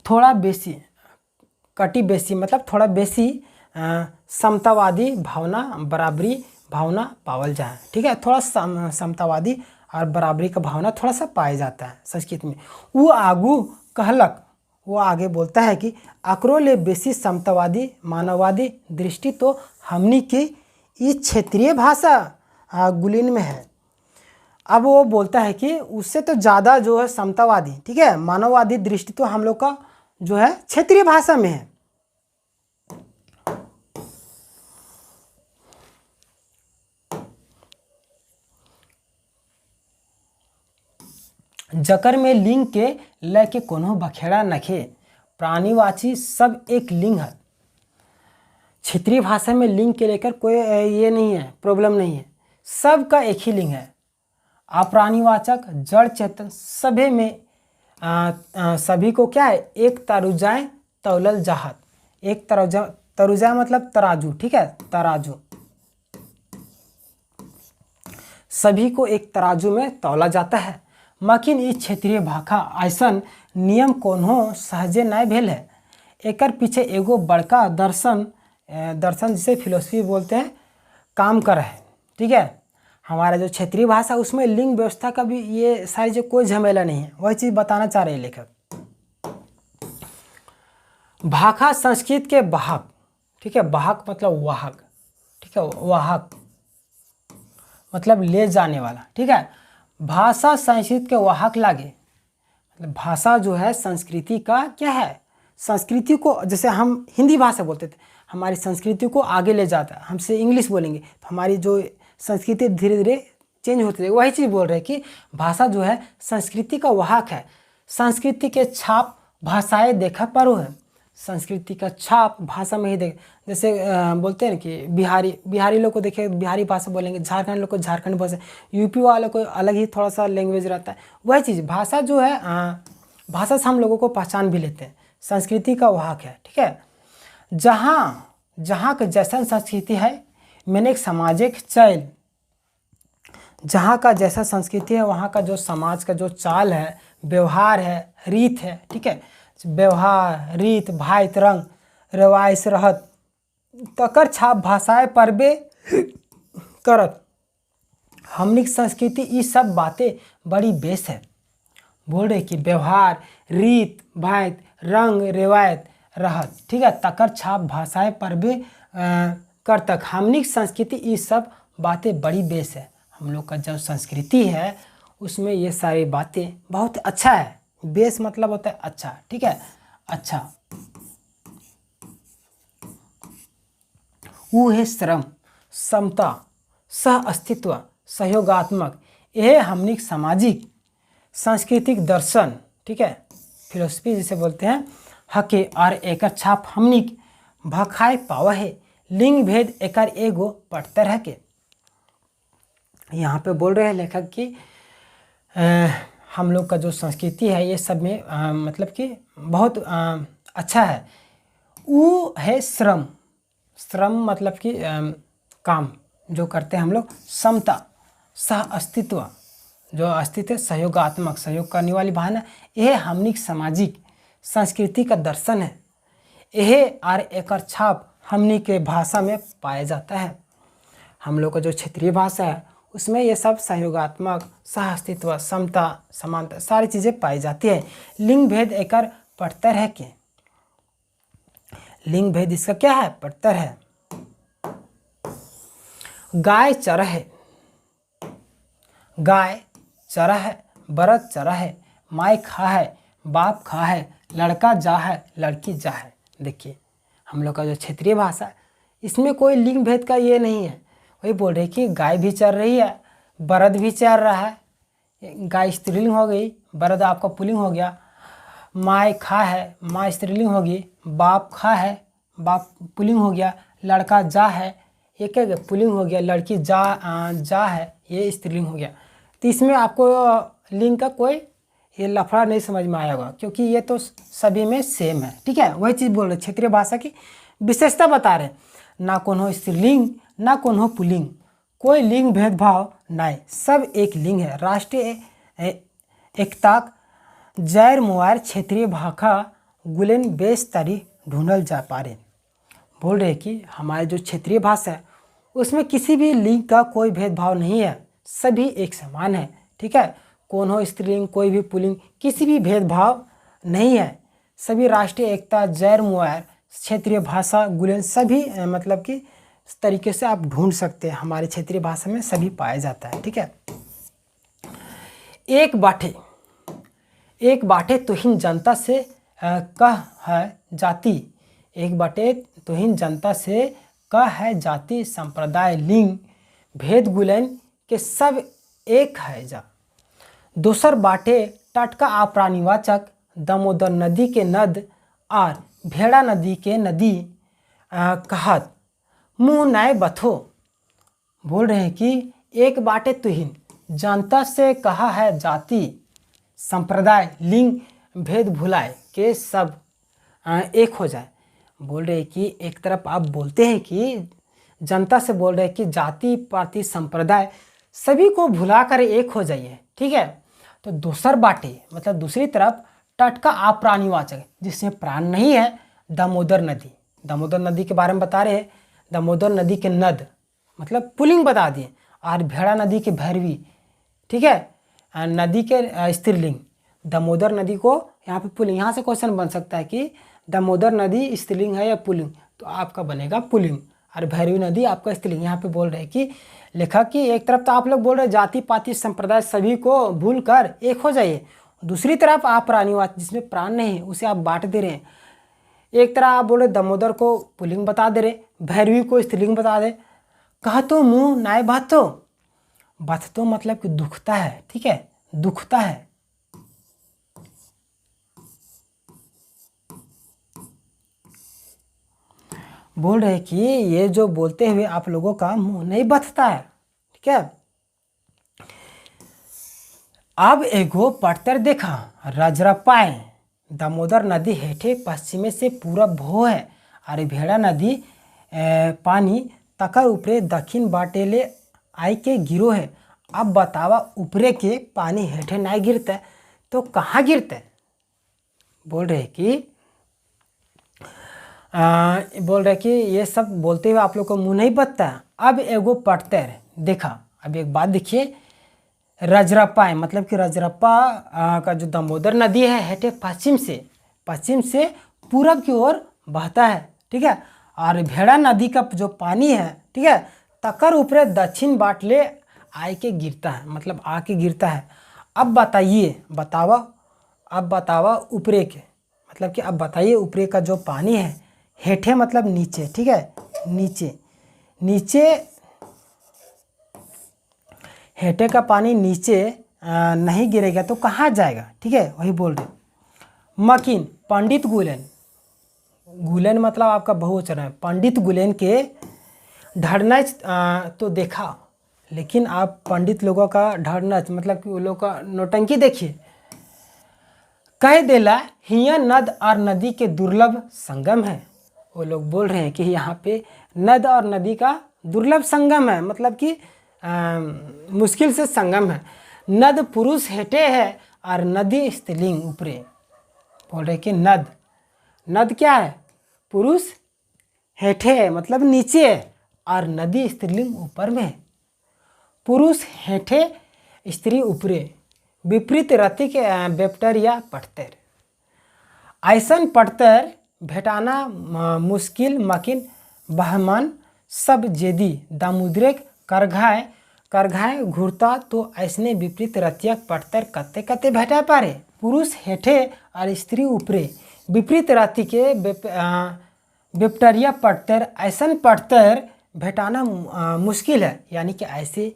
S1: थोड़ा बेसी, कटी बेसी मतलब थोड़ा बेसी समतावादी भावना बराबरी भावना पावल जाए। ठीक है, थोड़ा समतावादी और बराबरी का भावना थोड़ा सा पाया जाता है संस्कृत में। वो आगू कहलक, वो आगे बोलता है कि अकरो ले बेसी समतावादी मानववादी दृष्टि तो हमनी की इस क्षेत्रीय भाषा गुलिन में है। अब वो बोलता है कि उससे तो ज़्यादा जो है समतावादी, ठीक है, मानववादी दृष्टि तो हम लोग का जो है क्षेत्रीय भाषा में है। जकर में लिंग के लय के कोनो बखेड़ा नखे, प्राणीवाची सब एक लिंग है। क्षेत्रीय भाषा में लिंग के लेकर कोई ये नहीं है, प्रॉब्लम नहीं है, सबका एक ही लिंग है। अप्राणीवाचक जड़ चेतन सभी में सभी को क्या है, एक तरुजाएं तौलल जाहत, एक तरुजा मतलब तराजू। ठीक है, तराजू, सभी को एक तराजू में तौला जाता है। मकिन इस क्षेत्रीय भाषा ऐसन नियम कोनो सहजे नहीं भेल है, एकर पीछे एगो बड़का दर्शन जिसे फिलोसफी बोलते हैं काम कर है। ठीक है, हमारा जो क्षेत्रीय भाषा उसमें लिंग व्यवस्था का भी ये सारी जो कोई झमेला नहीं है, वही चीज़ बताना चाह रहे हैं लेखक। भाषा संस्कृत के वाहक, ठीक है, वाहक मतलब वाहक, ठीक है, वाहक मतलब ले जाने वाला। ठीक है, भाषा संस्कृत के वाहक लागे, मतलब भाषा जो है संस्कृति का क्या है, संस्कृति को, जैसे हम हिंदी भाषा बोलते थे, हमारी संस्कृति को आगे ले जाता है। हमसे इंग्लिश बोलेंगे तो हमारी जो संस्कृति धीरे धीरे चेंज होती है। वही चीज़ बोल रहे हैं कि भाषा जो है संस्कृति का वाहक है। संस्कृति के छाप भाषाएं देखा परो है, संस्कृति का छाप भाषा में ही देख, जैसे बोलते हैं ना कि बिहारी लोग को देखे बिहारी भाषा बोलेंगे, झारखंड लोग को झारखंड भाषा, यूपी वालों को अलग ही थोड़ा सा लैंग्वेज रहता है। वही चीज़ भाषा जो है, भाषा से हम लोगों को पहचान भी लेते हैं, संस्कृति का वाहक है। ठीक है, जहाँ का जैसा संस्कृति है, मैंने एक सामाजिक चैल, जहाँ का जैसा संस्कृति है वहाँ का जो समाज का जो चाल है, व्यवहार है, रीत है। ठीक है, व्यवहार रीत भाइत रंग रवायस रहत तकर छाप भाषाएं परबे करत। हमनी संस्कृति ये सब बातें बड़ी बेस है। बोल रहे कि व्यवहार रीत भाइत रंग रिवायत रहत, ठीक है, तकर छाप भाषाएं परबे कर तक। हमनी संस्कृति ये सब बातें बड़ी बेस है। हम लोग का जो संस्कृति है उसमें ये सारी बातें बहुत अच्छा है। बेस मतलब होता है अच्छा। ठीक है, अच्छा, वो है श्रम समता सह अस्तित्व सहयोगात्मक, यह हमनी सामाजिक सांस्कृतिक दर्शन, ठीक है, फिलोसफी जिसे बोलते हैं, हके और एकर छाप हमनी भखाए पावा है। लिंग भेद एकर एगो पटतर है के। यहाँ पे बोल रहे हैं लेखक कि हम लोग का जो संस्कृति है ये सब में मतलब कि बहुत अच्छा है। वो है श्रम। श्रम मतलब कि काम जो करते हैं हम लोग। समता, सह अस्तित्व, जो अस्तित्व सहयोगात्मक, सहयोग करने वाली भावना, यह हमनी सामाजिक संस्कृति का दर्शन है। यह और एकर छाप हमनी के भाषा में पाया जाता है। हम लोग का जो क्षेत्रीय भाषा है उसमें ये सब सहयोगात्मक, सह अस्तित्व, समता, समानता सारी चीज़ें पाई जाती है। लिंग भेद एकर पड़तर है कि लिंग भेद इसका क्या है? पड़तर है। गाय चर है, गाय चरा है, बरद चरा है, माई खा है, बाप खा है, लड़का जा है, लड़की जा है। देखिए हम लोग का जो क्षेत्रीय भाषा है इसमें कोई लिंग भेद का ये नहीं है। वही बोल रहे कि गाय भी चर रही है, बरद भी चर रहा है, गाय स्त्रीलिंग हो गई, बरद आपका पुल्लिंग हो गया। माई खा है, माँ स्त्रीलिंग होगी, बाप खा है, बाप पुल्लिंग हो गया, लड़का जा है, ये क्या पुल्लिंग हो गया, लड़की जा है, ये स्त्रीलिंग हो गया। तो इसमें आपको लिंग का कोई ये लफड़ा नहीं समझ में आया होगा, क्योंकि ये तो सभी में सेम है। ठीक है, वही चीज़ बोल रहे, क्षेत्रीय भाषा की विशेषता बता रहे। ना कौन हो स्त्रीलिंग, ना कौन हो पुल्लिंग, कोई लिंग भेदभाव नहीं, सब एक लिंग है। राष्ट्रीय एकता जैर मुआर क्षेत्रीय भाषा गुलेन बेस तरी ढूंढल जा पा रहे। बोल रहे कि हमारे जो क्षेत्रीय भाषा है उसमें किसी भी लिंग का कोई भेदभाव नहीं है, सभी एक समान है। ठीक है, कौन हो स्त्रीलिंग, कोई भी पुल्लिंग, किसी भी भेदभाव नहीं है। सभी राष्ट्रीय एकता जैर मुआर क्षेत्रीय भाषा गुलेन सभी मतलब कि इस तरीके से आप ढूंढ सकते हैं। हमारे क्षेत्रीय भाषा में सभी पाया जाता है। ठीक है, एक बाटे तुहिन जनता से कह है जाति, एक बाटे तुहिन जनता से कह है जाति, संप्रदाय, लिंग भेद गुलेन के सब एक है जा। दूसर बाटे टटका आ प्राणीवाचक, दामोदर नदी के नद और भेड़ा नदी के नदी कहत मुँह नाय बथो। बोल रहे हैं कि एक बाटे तुहिन जनता से कहा है जाति, संप्रदाय, लिंग भेद भुलाए के सब एक हो जाए। बोल रहे हैं कि एक तरफ आप बोलते हैं कि जनता से बोल रहे हैं कि जाति पाति संप्रदाय सभी को भुलाकर एक हो जाइए। ठीक है, तो दूसर बाटे मतलब दूसरी तरफ टटका आप प्राणीवाचक जिसमें प्राण नहीं है, दामोदर नदी, दामोदर नदी के बारे में बता रहे हैं। दामोदर नदी के नद मतलब पुल्लिंग बता दिए, और भेड़ा नदी के भैरवी। ठीक है, नदी के स्त्रीलिंग, दामोदर नदी को यहाँ पे पुल्लिंग। यहाँ से क्वेश्चन बन सकता है कि दामोदर नदी स्त्रीलिंग है या पुल्लिंग, तो आपका बनेगा पुल्लिंग, और भैरवी नदी आपका स्त्रीलिंग। यहाँ पे बोल रहे हैं कि लेखक की एक तरफ तो आप लोग बोल रहे हैं जाति पाति संप्रदाय सभी को भूल कर एक हो जाइए, दूसरी तरफ आप प्राणीवाचक जिसमें प्राण नहीं है उसे आप बांट दे रहे हैं। एक तरह आप बोल रहे दामोदर को पुल्लिंग बता दे रहे, भैरवी को स्त्रीलिंग बता दे। कह तो मुँह नाय बातो, बथ तो मतलब कि दुखता है। ठीक है, दुखता है। बोल रहे कि ये जो बोलते हुए आप लोगों का मुंह नहीं बथता है। ठीक है, अब एगो पड़तर देखा रजरपाए, दामोदर नदी हेठे पश्चिमे से पूरब भो है, अरे भेड़ा नदी पानी तकर ऊपरे दक्षिण बाटेले आई के गिरो है। अब बतावा ऊपरे के पानी हेठे नहीं गिरता तो कहाँ गिरता? बोल रहे कि ये सब बोलते हुए आप लोग को मुंह नहीं बचता। अब एगो पड़तर देखा। अब एक बात देखिए, रजरप्पा है मतलब कि रजरप्पा का जो दामोदर नदी है हेठे पश्चिम से पूरब की ओर बहता है। ठीक है, और भेड़ा नदी का जो पानी है, ठीक है, तकर ऊपरे दक्षिण बाटले आए के गिरता है, मतलब आके गिरता है। अब बताइए, अब बतावा ऊपरे के, मतलब कि अब बताइए ऊपरे का जो पानी है, हेठे मतलब नीचे। ठीक है, नीचे हेठे का पानी नीचे नहीं गिरेगा तो कहाँ जाएगा? ठीक है, वही बोल रहे। मकीन पंडित गुलेन मतलब आपका बहुवचन है। पंडित गुलेन के ढड़नच तो देखा, लेकिन आप पंडित लोगों का ढड़नच मतलब कि वो लोग का नौटंकी देखिए। कह देला हिया नद और नदी के दुर्लभ संगम है। वो लोग बोल रहे हैं कि यहाँ पे नद और नदी का दुर्लभ संगम है, मतलब कि मुश्किल से संगम है। नद पुरुष हेठे है और नदी स्त्रीलिंग ऊपरे। बोल रहे कि नद क्या है, पुरुष हेठे है मतलब नीचे है, और नदी स्त्रीलिंग ऊपर में है। पुरुष हेठे स्त्री ऊपरे, विपरीत रति के बेपटर या पटतर। ऐसन पटतर भेटाना मुश्किल मकिन बहमान सब जेदी दामुद्रेक करघाय घूरता तो ऐसने विपरीत रतियक पटतर कते कते भेटा पारे। पुरुष हेठे और स्त्री ऊपरे, विपरीत राति के बेपटरिया पटतर, ऐसन पटतर भेटाना मुश्किल है, यानी कि ऐसे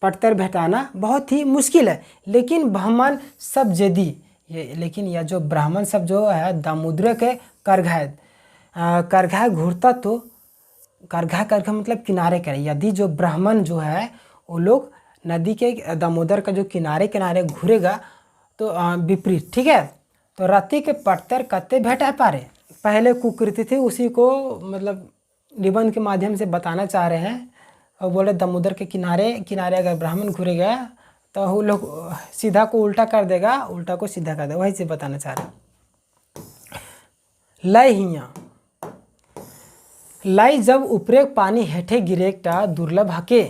S1: पटतर भेटाना बहुत ही मुश्किल है। लेकिन ब्राह्मण सब जदी लेकिन यह जो ब्राह्मण सब जो है दामुद्र के करघाय घूरता तो करघा मतलब किनारे करे। यदि जो ब्राह्मण जो है वो लोग नदी के दामोदर का जो किनारे घूरेगा तो विपरीत, ठीक है। तो राति के पटतर कत्ते भेटा पारे, पहले कुकृति थी उसी को मतलब निबंध के माध्यम से बताना चाह रहे हैं। और बोले दामोदर के किनारे अगर ब्राह्मण घूरेगा तो वो लोग सीधा को उल्टा कर देगा, उल्टा को सीधा कर देगा, वही से बताना चाह रहे हैं। लय हिया लय जब ऊपरे पानी हेठे गिरेकटा दुर्लभ हके।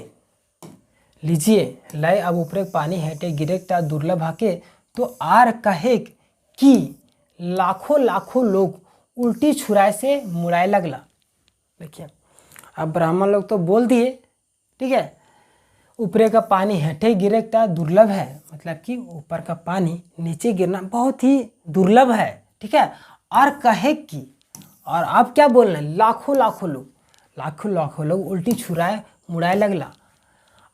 S1: लीजिए लय अब ऊपरे पानी हेठे गिरेकटा दुर्लभ हके तो आर कहे कि लाखों लोग उल्टी छुराए से मुड़ाए लगला। देखिए अब ब्राह्मण लोग तो बोल दिए, ठीक है, ऊपरे का पानी हेठे गिरेकटा दुर्लभ है, मतलब कि ऊपर का पानी नीचे गिरना बहुत ही दुर्लभ है, ठीक है। और कहे कि, और अब क्या बोल रहे हैं, लाखों लोग उल्टी छुराए मुड़ाए लगला।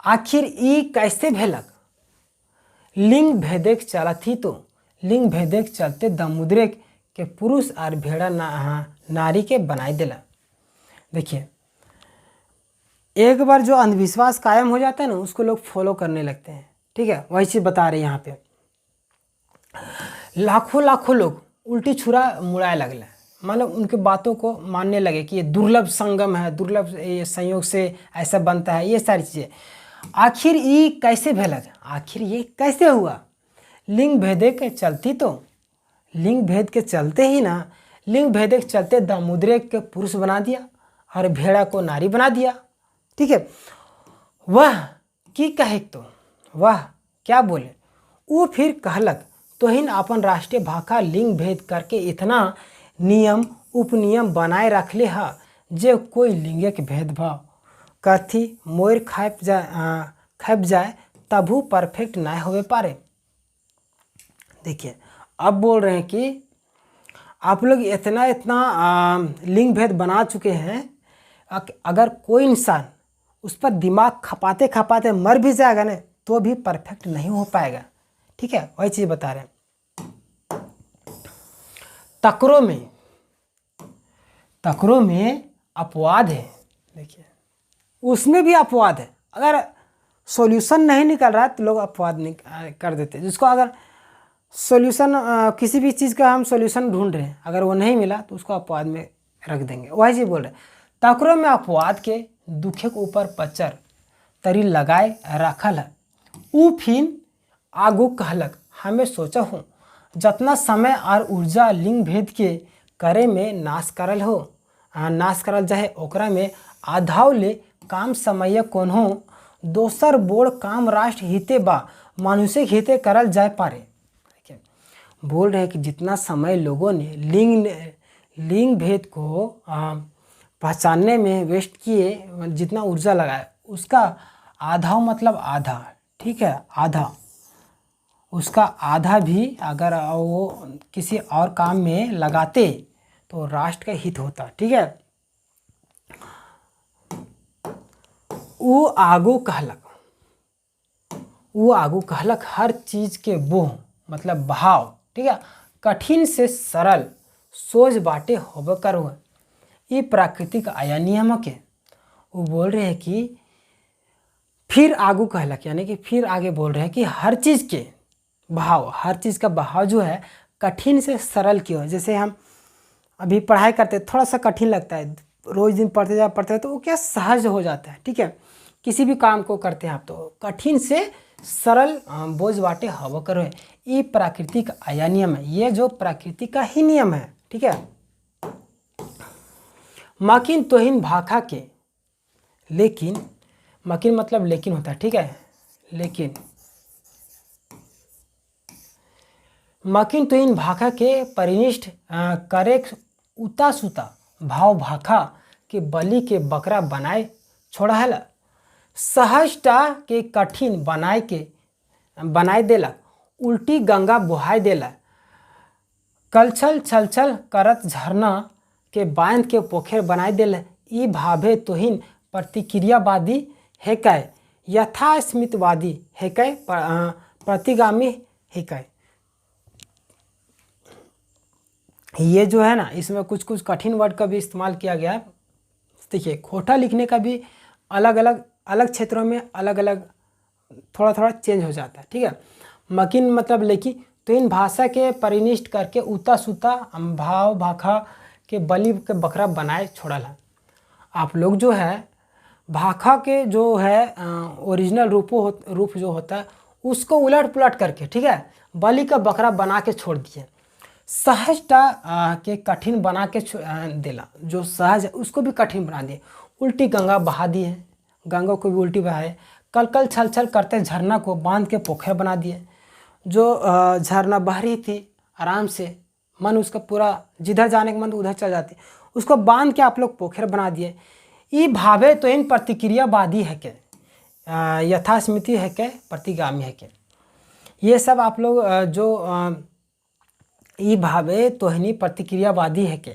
S1: आखिर ई कैसे भेलक, लिंग भेदेक चला थी तो लिंग भेदेक चलते दामुद्रे के पुरुष और भेड़ा नारी के बनाई देला। देखिए एक बार जो अंधविश्वास कायम हो जाता है ना उसको लोग फॉलो करने लगते हैं, ठीक है। वही चीज बता रहे हैं यहाँ पे, लाखों लोग उल्टी छुरा मुड़ाए लगला, मतलब उनके बातों को मानने लगे कि ये दुर्लभ संगम है, दुर्लभ ये संयोग से ऐसा बनता है, ये सारी चीज़ें। आखिर ये कैसे भेलक, आखिर ये कैसे हुआ, लिंग भेदे के चलती तो लिंग भेद के चलते ही ना, लिंग भेदे के चलते दामुद्रे के पुरुष बना दिया और भेड़ा को नारी बना दिया, ठीक है। वह की कहे तो वह क्या बोले, वो फिर कहलक तोहिन अपन राष्ट्रीय भाषा लिंग भेद करके इतना नियम उपनियम बनाए रखले हा जे कोई लिंगे के भेदभाव कथी मोर खाप जाए तभू परफेक्ट ना होवे पारे। देखिए अब बोल रहे हैं कि आप लोग इतना लिंग भेद बना चुके हैं, अगर कोई इंसान उस पर दिमाग खपाते खपाते मर भी जाएगा ना तो भी परफेक्ट नहीं हो पाएगा, ठीक है। वही चीज़ बता रहे हैं। तकरों में अपवाद है, देखिए उसमें भी अपवाद है। अगर सॉल्यूशन नहीं निकल रहा है तो लोग अपवाद कर देते हैं, जिसको अगर सॉल्यूशन किसी भी चीज़ का हम सॉल्यूशन ढूंढ रहे हैं, अगर वो नहीं मिला तो उसको अपवाद में रख देंगे। वही चीज़ बोल रहे हैं, तकरों में अपवाद के दुखे के ऊपर पचर तरी लगाए रखल है। ऊ फिन आगू कहलक हमें सोचा हूँ जतना समय और ऊर्जा लिंग भेद के करे में नाश करल जाए ओकरा में आधाव ले काम समय कौन हो दोसर बोड़ काम राष्ट्र हिते बा मानुषिक हिते करल जाए पारे। बोल रहे हैं कि जितना समय लोगों ने लिंग भेद को पहचानने में वेस्ट किए, जितना ऊर्जा लगाए उसका आधा मतलब आधा, ठीक है, आधा उसका आधा भी अगर वो किसी और काम में लगाते तो राष्ट्र का हित होता, ठीक है। वो आगू कहलक हर चीज के बोह मतलब भाव, ठीक है, कठिन से सरल सोच बाटे होबे करो, ये प्राकृतिक आया नियम के। वो बोल रहे हैं कि फिर आगू कहलक, यानी कि फिर आगे बोल रहे हैं कि हर चीज़ के भाव, हर चीज़ का भाव जो है कठिन से सरल की ओर। जैसे हम अभी पढ़ाई करते हैं, थोड़ा सा कठिन लगता है, रोज़ दिन पढ़ते हैं तो वो क्या सहज हो जाता है, ठीक है। किसी भी काम को करते हैं आप तो कठिन से सरल बोझ बाटे हवा करो है, ये प्रकृति का आया नियम है, ये जो प्रकृति का ही नियम है, ठीक है। मकिन तोहिन भाखा के, लेकिन मकिन मतलब लेकिन होता है, ठीक है। लेकिन मकिन तोहिन भाखा के परिनिष्ठ करे उता सुता भाव भाखा के बलि के बकरा बनाए छोड़ा है। सहजता के कठिन बनाए देला, उल्टी गंगा बुहाई देला, कलछल छलछल करत झरना के बांध के पोखर बनाए देला। ई भावे तोहिन प्रतिक्रियावादी है कै, यथास्मितवादी है कै, प्रतिगामी है कै। ये जो है ना, इसमें कुछ कुछ कठिन वर्ड का भी इस्तेमाल किया गया है। देखिए, खोटा लिखने का भी अलग क्षेत्रों में अलग अलग थोड़ा चेंज हो जाता है, ठीक है। मकिन मतलब लेकिन, तो इन भाषा के परिनिष्ठ करके उता सुता भाव भाखा के बलि के बकरा बनाए छोड़ल। आप लोग जो है भाखा के जो है ओरिजिनल रूप जो होता है उसको उलट पुलट करके, ठीक है, बलि का बकरा बना के छोड़ दिए। सहजता के कठिन बना के देला, जो सहज है उसको भी कठिन बना दिए। उल्टी गंगा बहा दी है, गंगा को भी उल्टी बहाए। कल छल छल करते झरना को बांध के पोखर बना दिए। जो झरना बह रही थी आराम से, मन उसका पूरा जिधर जाने का मन उधर चल जाती, उसको बांध के आप लोग पोखर बना दिए। ये भावे तो इन प्रतिक्रियावादी है के, यथास्मृति है के, प्रतिगामी है के। ये सब आप लोग जो ई भावे तोहनी प्रतिक्रियावादी है के,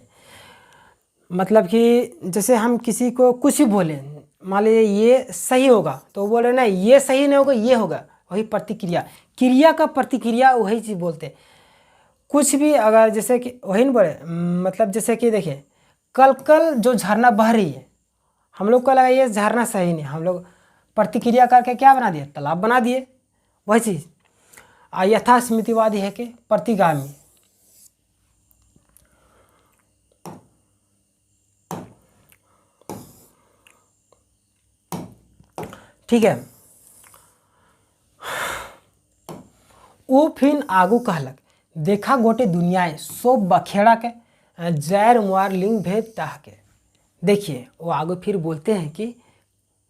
S1: मतलब कि जैसे हम किसी को कुछ भी बोले, मान लीजिए ये सही होगा तो बोल रहे नहीं ये सही नहीं होगा, ये होगा, वही प्रतिक्रिया, क्रिया का प्रतिक्रिया वही चीज़ बोलते। कुछ भी अगर जैसे कि वही नहीं बोले, मतलब जैसे कि देखिए कल जो झरना बह रही है, हम लोग को लगा ये झरना सही नहीं, हम लोग प्रतिक्रिया करके क्या बना दिए, तालाब बना दिए, वही चीज़। यथास्मृतिवादी है कि प्रतिगामी। ठीक है। वो फिर आगू कहलक, देखा गोटे दुनियाए सो बखेड़ा के जैर मुआर लिंग भेद ताह के। देखिए वो आगे फिर बोलते हैं कि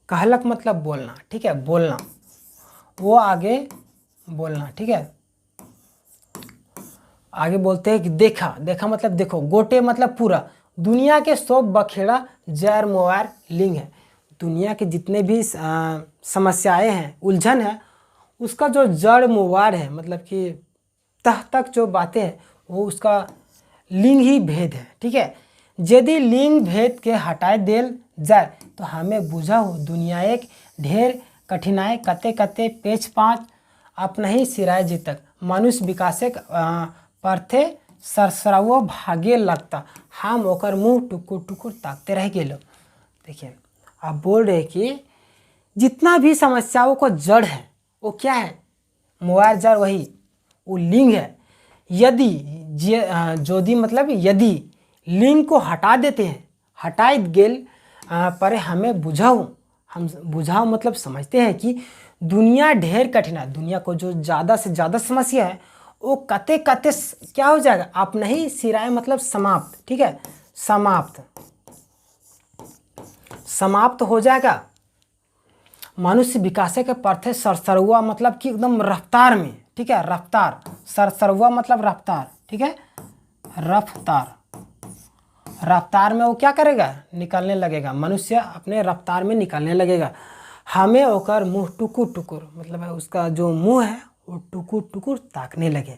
S1: कहलक मतलब बोलना, ठीक है, बोलना, वो आगे बोलना, ठीक है। आगे बोलते हैं कि देखा मतलब देखो, गोटे मतलब पूरा, दुनिया के सो बखेड़ा जैर मुआर लिंग है। दुनिया के जितने भी समस्याएं हैं, उलझन है, उसका जो जड़ मुवार है, मतलब कि तह तक जो बातें हैं वो उसका लिंग ही भेद है, ठीक है। यदि लिंग भेद के हटाए देल जाए तो हमें बुझा हो दुनिया एक ढेर कठिनाई कते कते पेच पाँच अपना ही सिराय जीतक मनुष्य विकासे परथे सरसरावो भागे लगता, हम ओकर मुँह टुकुर टुकुर ताकते रह गेलो। देखिए आप बोल रहे कि जितना भी समस्याओं का जड़ है वो क्या है, मुआर जड़, वही वो लिंग है। यदि जोदी मतलब यदि लिंग को हटा देते हैं, हटाए गेल पर हमें बुझाओ, हम बुझाओ मतलब समझते हैं कि दुनिया ढेर कठिन है, दुनिया को जो ज़्यादा से ज़्यादा समस्या है वो कते कते क्या हो जाएगा, आप नहीं सिराए मतलब समाप्त, ठीक है, समाप्त हो जाएगा। मनुष्य विकास के परथे सरसरुआ मतलब कि एकदम रफ्तार में, ठीक है, रफ्तार, सरसरुआ मतलब रफ्तार, ठीक है, रफ्तार में वो क्या करेगा, निकलने लगेगा, मनुष्य अपने रफ्तार में निकलने लगेगा। हमें ओकर मुँह टुकुर टुकुर मतलब है उसका जो मुँह है वो टुकुर टुकुर ताकने लगे।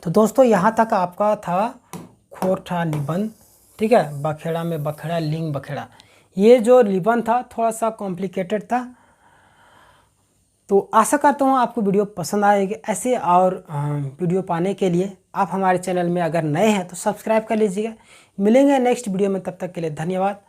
S1: तो दोस्तों यहाँ तक आपका था खोरठा निबंध, ठीक है, बखेड़ा में बखेड़ा, लिंग बखेड़ा। ये जो निबंध था थोड़ा सा कॉम्प्लिकेटेड था, तो आशा करता हूँ आपको वीडियो पसंद आएगी। ऐसे और वीडियो पाने के लिए आप हमारे चैनल में अगर नए हैं तो सब्सक्राइब कर लीजिएगा। मिलेंगे नेक्स्ट वीडियो में, तब तक के लिए धन्यवाद।